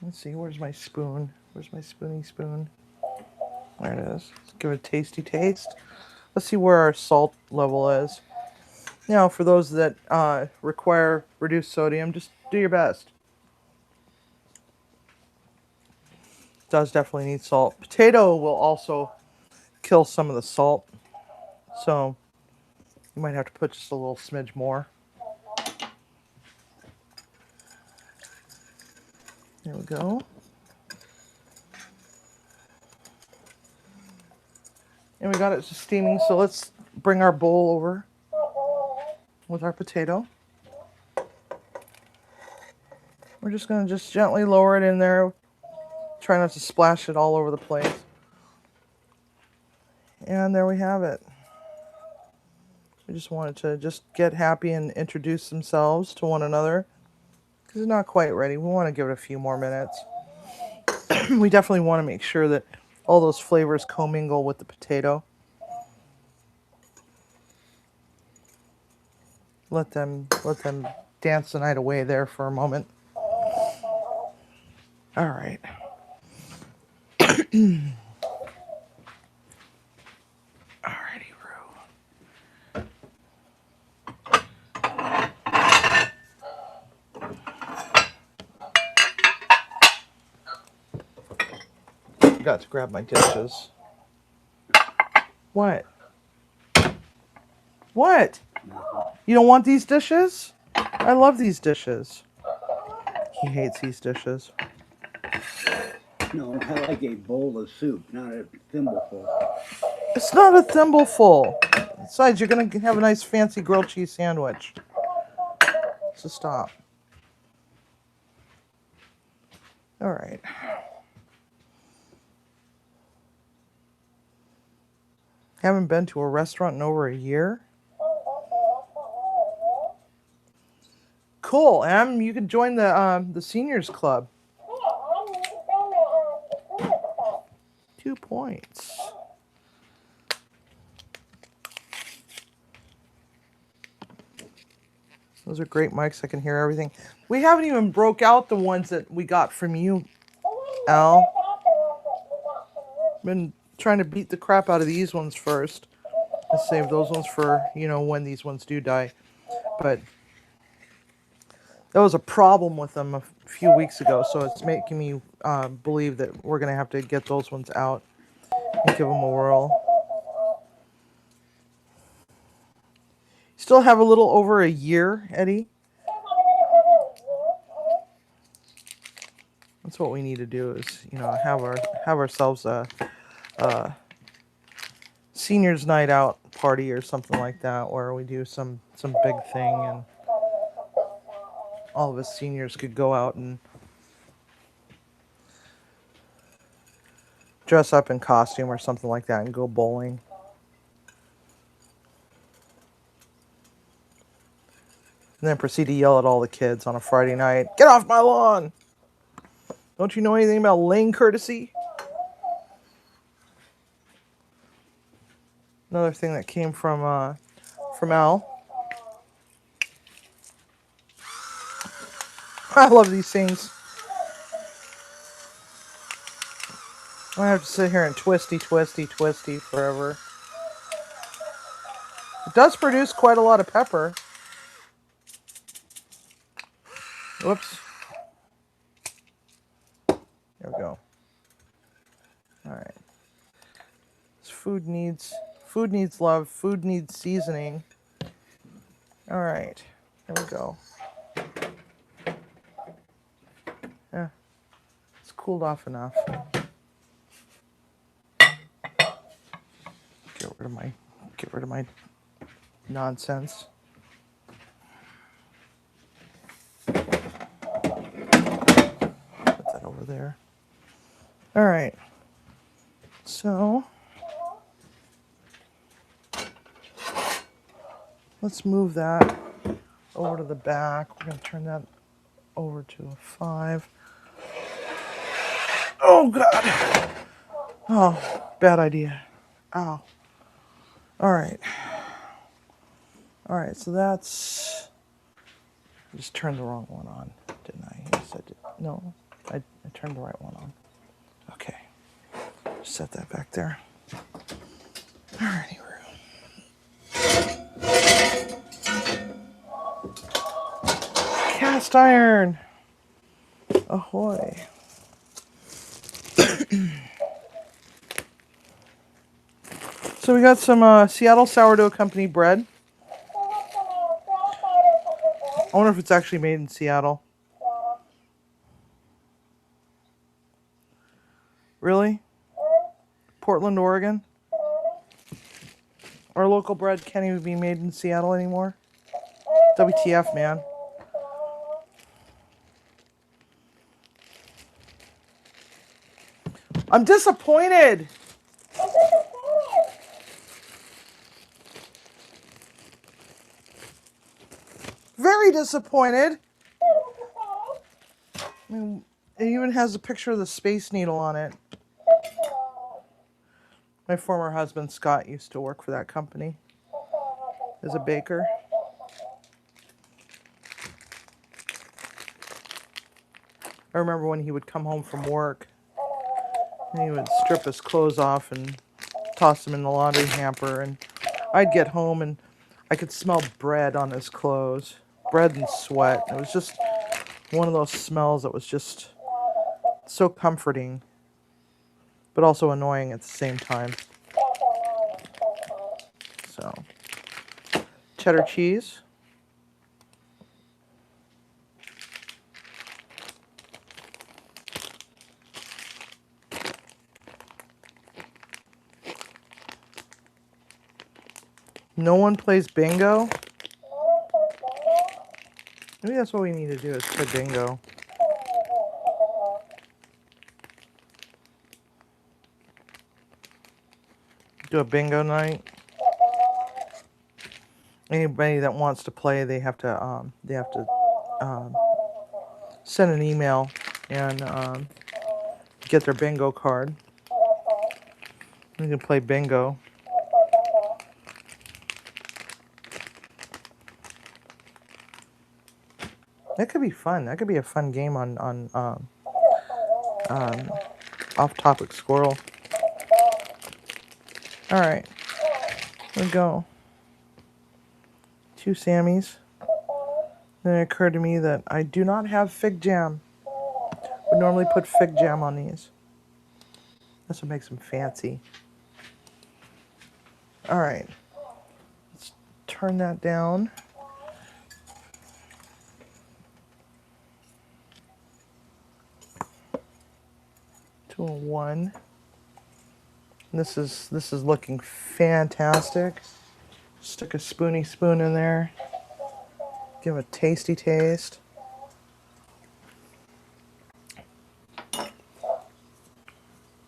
Let's see, where's my spoon? Where's my spoony spoon? There it is. Let's give it a tasty taste. Let's see where our salt level is. Now, for those that require reduced sodium, just do your best. It does definitely need salt. Potato will also kill some of the salt, so you might have to put just a little smidge more. There we go. And we got it steaming, so let's bring our bowl over with our potato. We're just going to just gently lower it in there. Try not to splash it all over the place. And there we have it. We just wanted to just get happy and introduce themselves to one another. Because it's not quite ready. We want to give it a few more minutes. We definitely want to make sure that all those flavors commingle with the potato. Let them dance the night away there for a moment. All right. Alrighty, Roo. Got to grab my dishes. What? What? You don't want these dishes? I love these dishes. He hates these dishes. No, I like a bowl of soup, not a thimbleful. It's not a thimbleful. Besides, you're going to have a nice fancy grilled cheese sandwich. So stop. All right. Haven't been to a restaurant in over a year. Cool, Em. You can join the seniors club. 2 points. Those are great mics. I can hear everything. We haven't even broke out the ones that we got from you, Al. Been trying to beat the crap out of these ones first. Let's save those ones for, when these ones do die. but that was a problem with them a few weeks ago, so it's making me believe that we're going to have to get those ones out and give them a whirl. Still have a little over a year, Eddie. That's what we need to do is, have ourselves a seniors night out party or something like that, where we do some big thing and all of us seniors could go out and dress up in costume or something like that and go bowling. And then proceed to yell at all the kids on a Friday night, "Get off my lawn! Don't you know anything about lane courtesy?" Another thing that came from Al. I love these things. I have to sit here and twisty forever. It does produce quite a lot of pepper. Whoops. There we go. All right. This food needs love. Food needs seasoning. All right. There we go. Yeah. It's cooled off enough. Get rid of my nonsense. Put that over there. All right. So let's move that over to the back. We're going to turn that over to a 5. Oh, God. Oh, bad idea. Ow. All right. All right, so that's... I just turned the wrong one on, didn't I? Yes, I did. No, I turned the right one on. Okay. Set that back there. All righty. Cast iron. Ahoy. So we got some Seattle Sourdough Company bread. I wonder if it's actually made in Seattle. Really? Portland, Oregon? Our local bread can't even be made in Seattle anymore? WTF, man. I'm disappointed. Very disappointed. I mean, it even has a picture of the Space Needle on it. My former husband, Scott, used to work for that company as a baker. I remember when he would come home from work and he would strip his clothes off and toss them in the laundry hamper, and I'd get home and I could smell bread on his clothes. Bread and sweat. It was just one of those smells that was just so comforting, but also annoying at the same time. So, cheddar cheese. No one plays bingo? Maybe that's what we need to do is play bingo. Do a bingo night. Anybody that wants to play, they have to send an email and get their bingo card. You can play bingo. That could be fun. That could be a fun game on Off-Topic Squirrel. All right, here we go. 2 Sammys. Then it occurred to me that I do not have fig jam. Would normally put fig jam on these. That's what makes them fancy. All right, let's turn that down. To a 1. This is looking fantastic. Stick a spoon in there. Give it a tasty taste.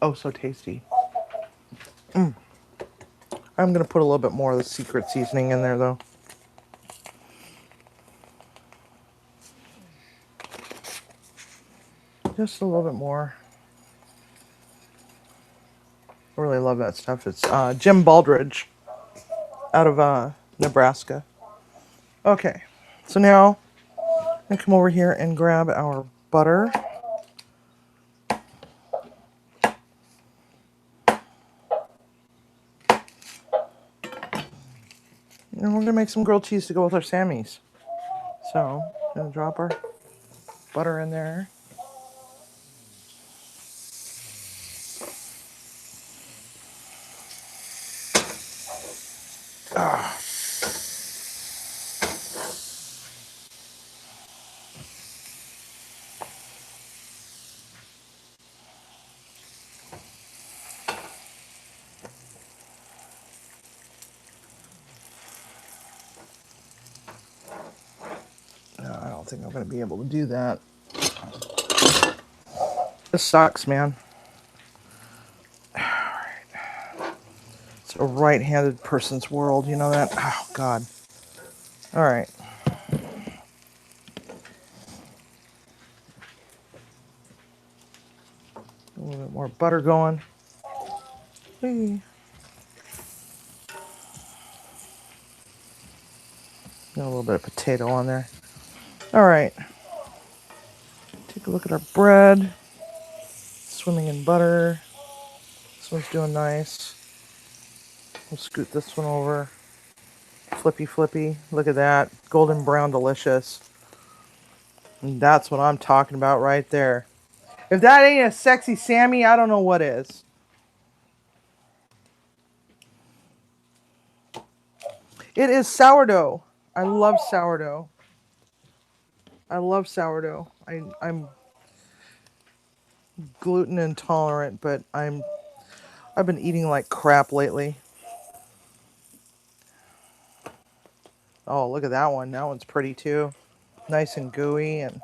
Oh, so tasty. I'm gonna put a little bit more of the secret seasoning in there though. Just a little bit more. I really love that stuff. It's Jim Baldridge out of Nebraska. Okay, so now I'm gonna come over here and grab our butter. And we're gonna make some grilled cheese to go with our Sammys. So, I'm gonna drop our butter in there. No, I don't think I'm gonna be able to do that. This sucks, man. Alright. It's a right-handed person's world, you know that? Oh, God. Alright. A little bit more butter going. Whee. Got a little bit of potato on there. Alright. Take a look at our bread. Swimming in butter. This one's doing nice. We'll scoot this one over. Flippy flippy. Look at that. Golden brown delicious. And that's what I'm talking about right there. If that ain't a sexy Sammy, I don't know what is. It is sourdough. I love sourdough. I love sourdough. I'm gluten intolerant, but I've been eating like crap lately. Oh, look at that one. That one's pretty too. Nice and gooey, and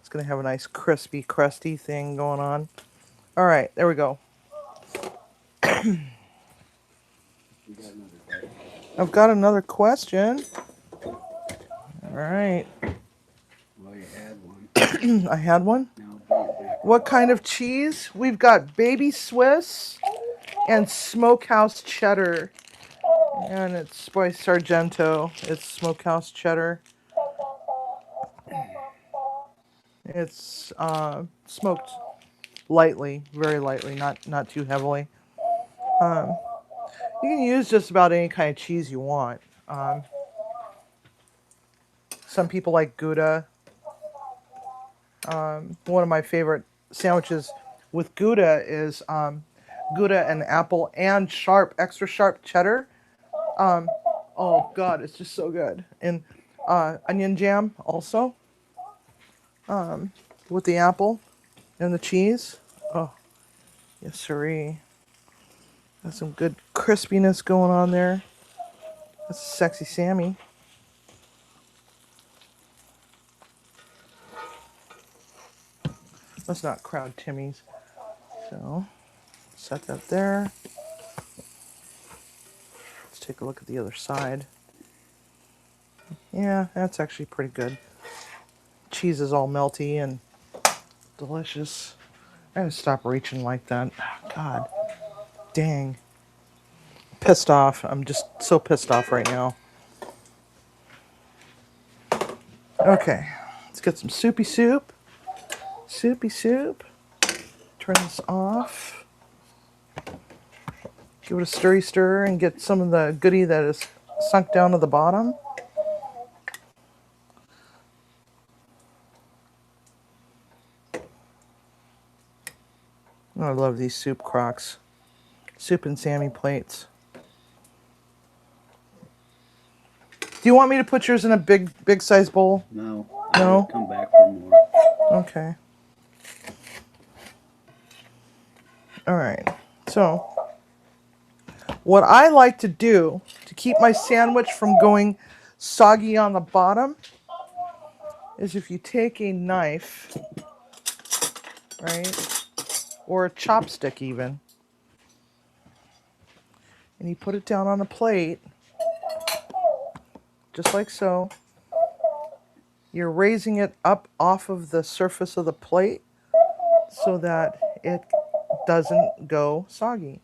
it's gonna have a nice crispy, crusty thing going on. All right, there we go. I've got another question. All right. Well, you had one. I had one. Now bring it back. What kind of cheese? We've got baby Swiss and smokehouse cheddar. And it's by Sargento. It's smokehouse cheddar. It's smoked lightly, very lightly, not too heavily. You can use just about any kind of cheese you want. Some people like Gouda. One of my favorite sandwiches with Gouda is Gouda and apple and extra sharp cheddar. Oh God, it's just so good. And onion jam also with the apple and the cheese. Oh, yes sirree. Got some good crispiness going on there. That's a sexy Sammy. Let's not crowd Timmy's. So, set that there. Let's take a look at the other side. Yeah, that's actually pretty good. Cheese is all melty and delicious. I gotta stop reaching like that. Oh, God. Dang. Pissed off. I'm just so pissed off right now. Okay. Let's get some soupy soup. Soupy soup. Turn this off. Give it a stirry stir and get some of the goodie that is sunk down to the bottom. I love these soup crocks. Soup and Sammy plates. Do you want me to put yours in a big size bowl? No. No? I'll come back for more. Okay. All right. So, what I like to do to keep my sandwich from going soggy on the bottom is if you take a knife, right, or a chopstick even, and you put it down on a plate, just like so. You're raising it up off of the surface of the plate so that it doesn't go soggy,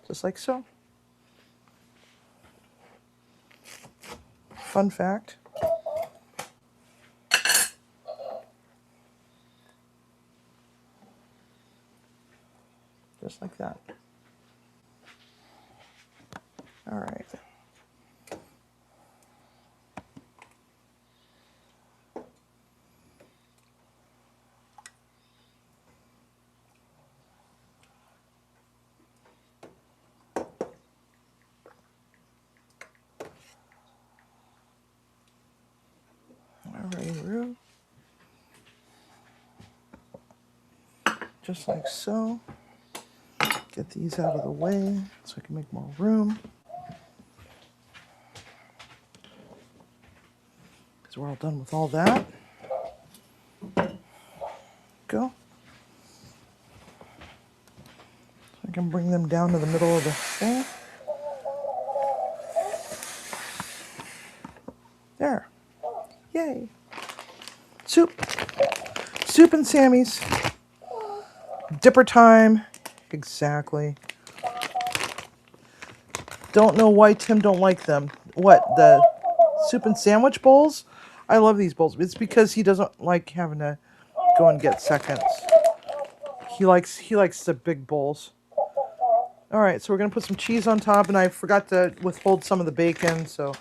just like so. Fun fact. Just like that. All right. All right, Rue. Just like so. Get these out of the way so I can make more room. Because we're all done with all that. Go. I can bring them down to the middle of the thing. There. Yay. Soup. Soup and Sammy's. Dipper time. Exactly. Don't know why Tim don't like them. What, the soup and sandwich bowls? I love these bowls. It's because he doesn't like having to go and get seconds. He likes the big bowls. All right, so we're gonna put some cheese on top, and I forgot to withhold some of the bacon, so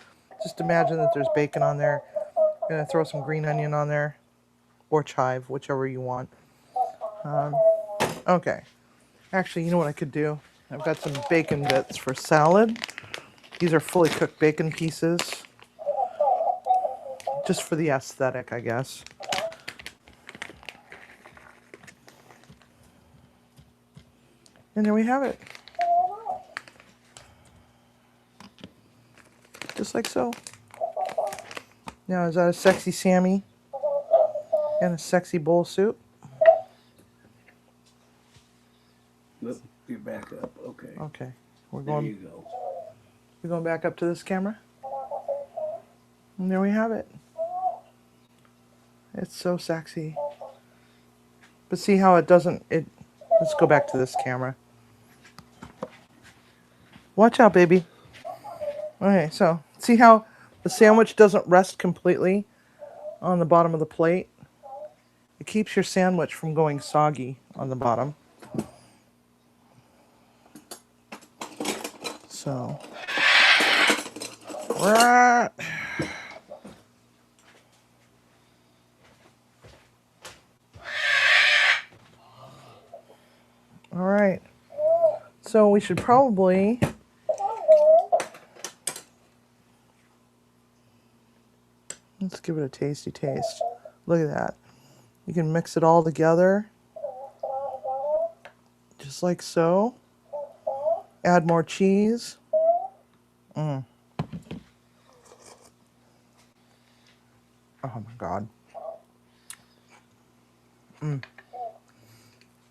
just imagine that there's bacon on there. I'm gonna throw some green onion on there, or chive, whichever you want. Okay. Actually, you know what I could do? I've got some bacon bits for salad. These are fully cooked bacon pieces. Just for the aesthetic, I guess. And there we have it. Just like so. Now, is that a sexy Sammy and a sexy bowl soup? Look, you're back up. Okay. Okay. We're There you going go. we're going back up to this camera. And there we have it. It's so sexy. But see how it doesn't let's go back to this camera. Watch out, baby. Okay, so see how the sandwich doesn't rest completely on the bottom of the plate? It keeps your sandwich from going soggy on the bottom. So, all right. So we should probably let's give it a tasty taste. Look at that. You can mix it all together, just like so. Add more cheese. Oh my God.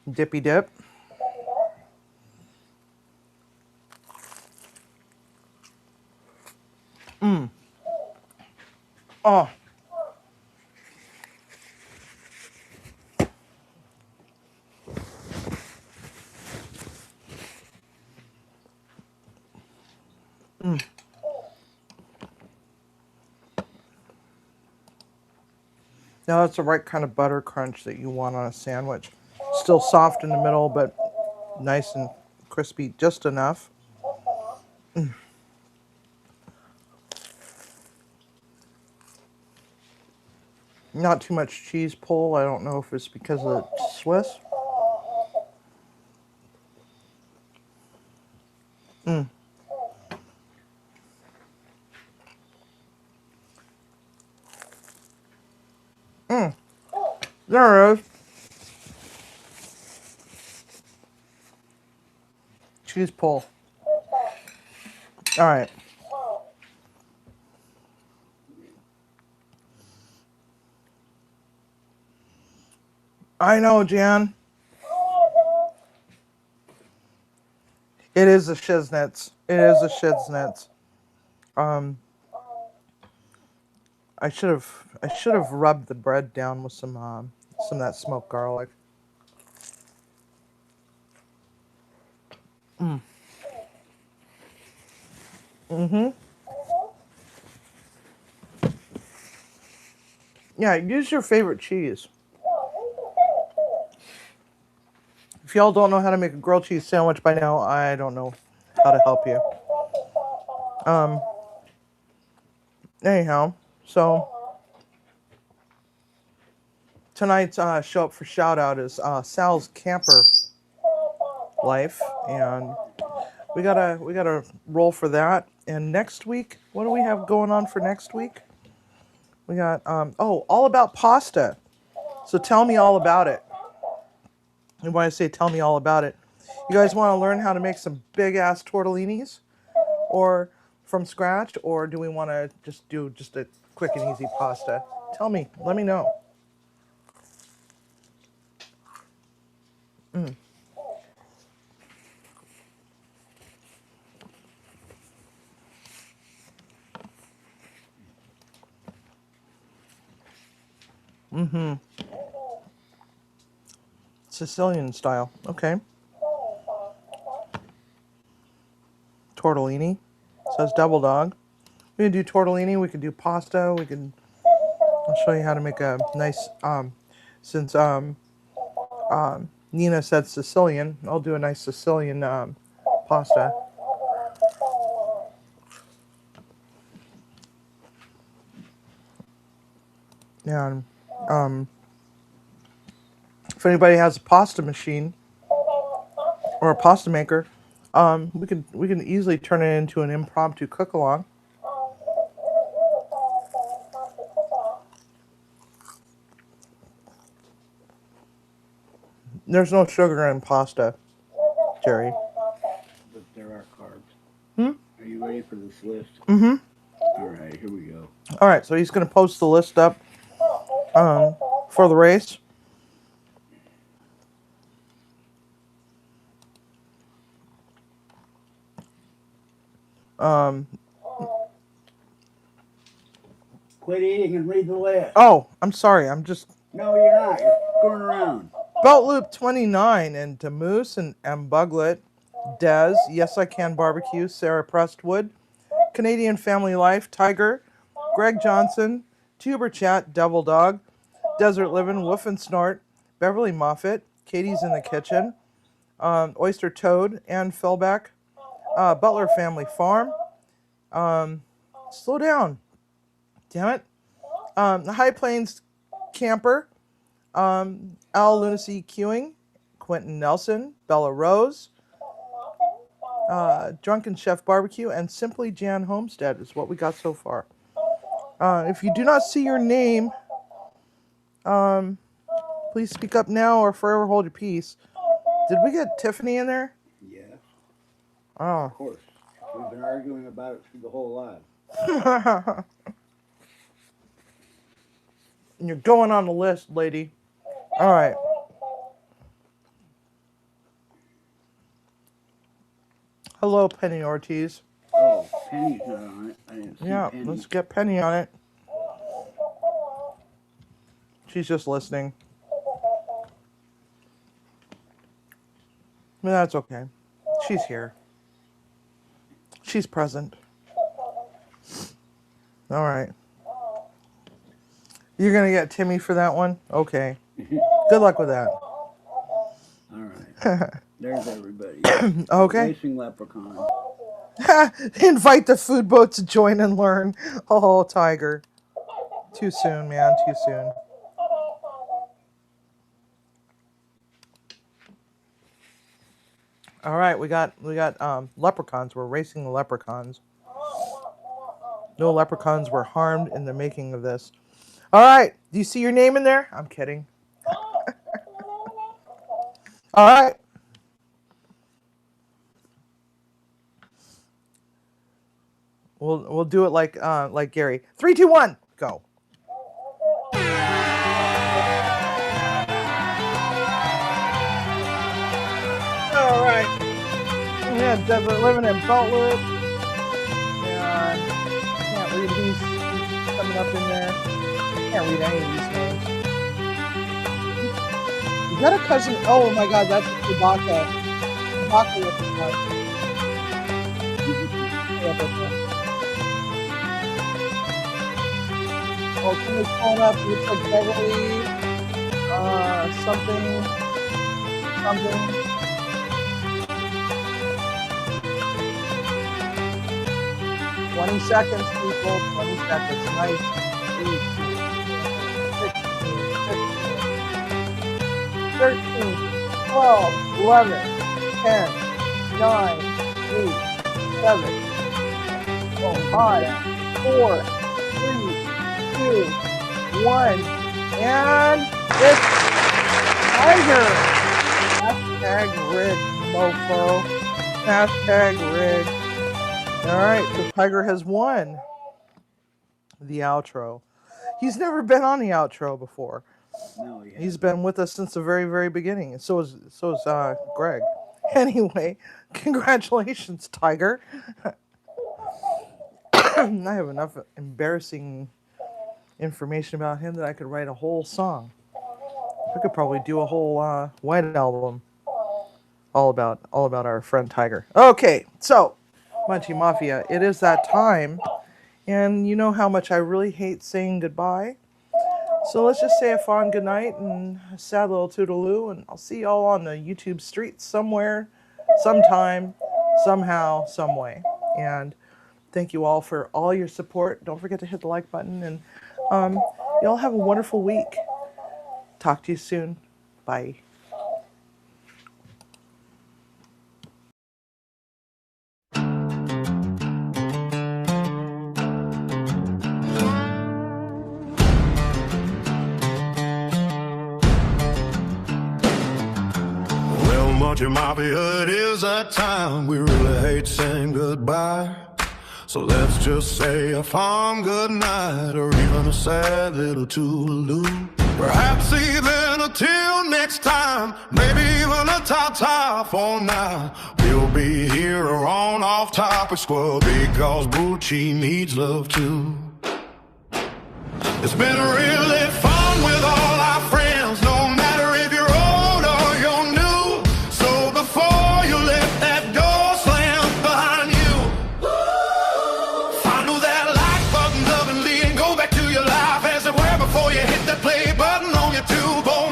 Dippy dip. Oh. Now that's the right kind of butter crunch that you want on a sandwich. Still soft in the middle, but nice and crispy just enough. Not too much cheese pull. I don't know if it's because of the Swiss. Mm. Mm. There it is. Cheese pull. All right. I know, Jan. It is a shiznits. It is a shiznits. Um, I should have rubbed the bread down with some of that smoked garlic. Mm. Mm-hmm. Yeah, use your favorite cheese. If y'all don't know how to make a grilled cheese sandwich by now, I don't know how to help you. Um. Anyhow, so tonight's show up for shout out is Sal's Camper Life, and we gotta roll for that. And next week, what do we have going on for next week? We got all about pasta. So tell me all about it. And when I say tell me all about it, you guys want to learn how to make some big ass tortellinis, or from scratch, or do we want to just do just a quick and easy pasta? Tell me. Let me know. Mm. Mm-hmm. Sicilian style. Okay. Tortellini. Says double dog. We can do tortellini. We could do pasta. We can. I'll show you how to make a nice. Since Nina said Sicilian, I'll do a nice Sicilian pasta. And if anybody has a pasta machine or a pasta maker, we can easily turn it into an impromptu cook along. There's no sugar in pasta, Jerry. But there are carbs. Hmm? Are you ready for this list? Mm-hmm. All right, here we go. All right, so he's going to post the list up for the race. Um, Quit eating and read the list. oh, I'm sorry. I'm just No, you're not. You're screwing around. Belt Loop 29 and Demoose and M. Buglet, Dez, Yes I Can Barbecue, Sarah Prestwood, Canadian Family Life, Tiger, Greg Johnson, Tuber Chat, Devil Dog, Desert Livin', Woof and Snort, Beverly Moffat, Katie's in the Kitchen, Oyster Toad, Ann Philbeck, Butler Family Farm. Slow down, damn it. The High Plains Camper, Al Lunacy Queuing, Quentin Nelson, Bella Rose, Drunken Chef Barbecue, and Simply Jan Homestead is what we got so far. If you do not see your name, please speak up now or forever hold your peace. Did we get Tiffany in there? Yes, Oh. of course. We've been arguing about it through the whole live. You're going on the list, lady. All right. Hello, Penny Ortiz. Oh, Penny's not on it. I didn't see Yeah, Penny. let's get Penny on it. She's just listening. But that's okay. She's here. She's present. All right. You're going to get Timmy for that one? Okay. Good luck with that. All right. There's everybody. Okay. Racing Leprechaun. Invite the food boat to join and learn. Oh, Tiger. Too soon, man. Too soon. All right, we got leprechauns. We're racing the leprechauns. No leprechauns were harmed in the making of this. All right, do you see your name in there? I'm kidding. All right. We'll do it like Gary. 3, 2, 1, go. All right. Yeah, Desert living in Beltwood. And can't read who's coming up in there. Can't read any of these names. Is that a cousin? Oh my God, that's Chewbacca. Chewbacca with the gun. Oh, somebody's pulling up. It looks like Beverly. Something. 20 seconds, people. 20 seconds. Nice. 18, 16, 13, 12, 11, 10, 9, 8, 7, 5, 4, 3, 2, 1, and it's Tiger. Hashtag rig, mofo. Hashtag rig. All right, so Tiger has won the outro. He's never been on the outro before. No, He's been with us since the very, very beginning, and so is Greg. Anyway, congratulations, Tiger. I have enough embarrassing information about him that I could write a whole song. I could probably do a whole White Album all about our friend Tiger. Okay, so Munchie Mafia, it is that time, and you know how much I really hate saying goodbye. So let's just say a fond goodnight and a sad little toodaloo, and I'll see y'all on the YouTube streets somewhere, sometime, somehow, some way. And thank you all for all your support. Don't forget to hit the like button, and y'all have a wonderful week. Talk to you soon. Bye. Munchie Mafia, it is that time we really hate saying goodbye. So let's just say a fond good night, or even a sad little toodaloo. Perhaps even until next time, maybe even a ta-ta for now. We'll be here on Off Topic Squad because Bucci needs love too. It's been really fun with all our friends, no matter if you're old or you're new. So before you let that door slam behind you, find that like button lovingly and go back to your life as it were before you hit that play button on your tube. Oh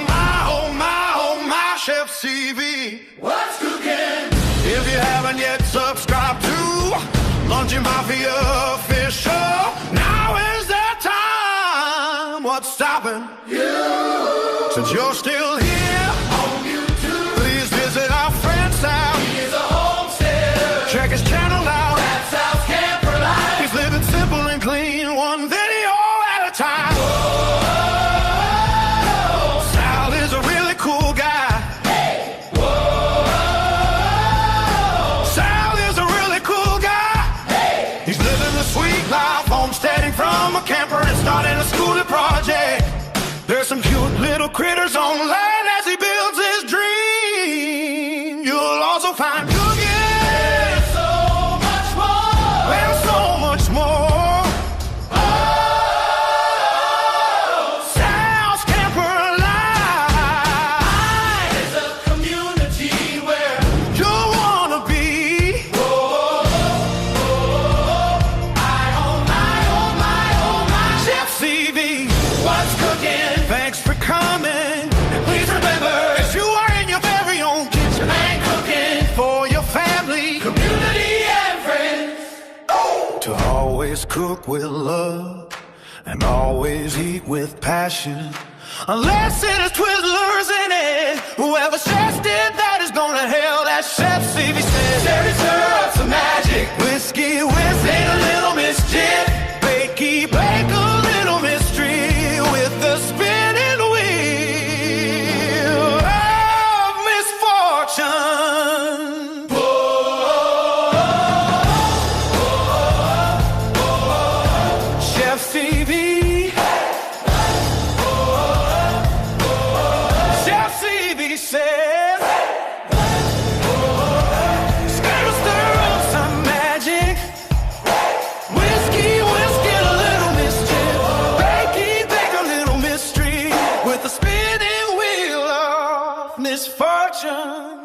my, Chef CV. What's cooking? If you haven't yet subscribed to Munchie Mafia Official, now is that time. What's stopping you? Since you're still here on YouTube, please visit our friend's house. He is a homesteader. Check his channel out. That's South Camper Life. He's living simple and clean, one video at a time. Whoa. Sal is a really cool guy. Hey. Whoa. Sal is a really cool guy. Hey. He's living the sweet life, homesteading from a camper and starting a schooling project. There's some cute little critters online as he builds his dream. You'll also find cooking. There's so much more. There's so much more. Oh, Sal's Camper Life is a community where you'll wanna be. Oh, my, Chef CV. What's cooking? Thanks for coming. Please remember, if you are in your very own kitchen and cooking for your family, community, and friends, to always cook with love and always eat with passion. Unless it is Twizzlers in it, whoever says did that is gonna hell. That Chef Stevie says, Terry, stir up some magic. Whiskey, whiskey, made a little mischief. Bakey, bake a little mystery with the spinning wheel of misfortune. Chef Stevie. Chef Stevie says, stir up some magic. Whiskey, whiskey, a little mischief. Bakey, bake a little mystery with the spinning wheel of misfortune.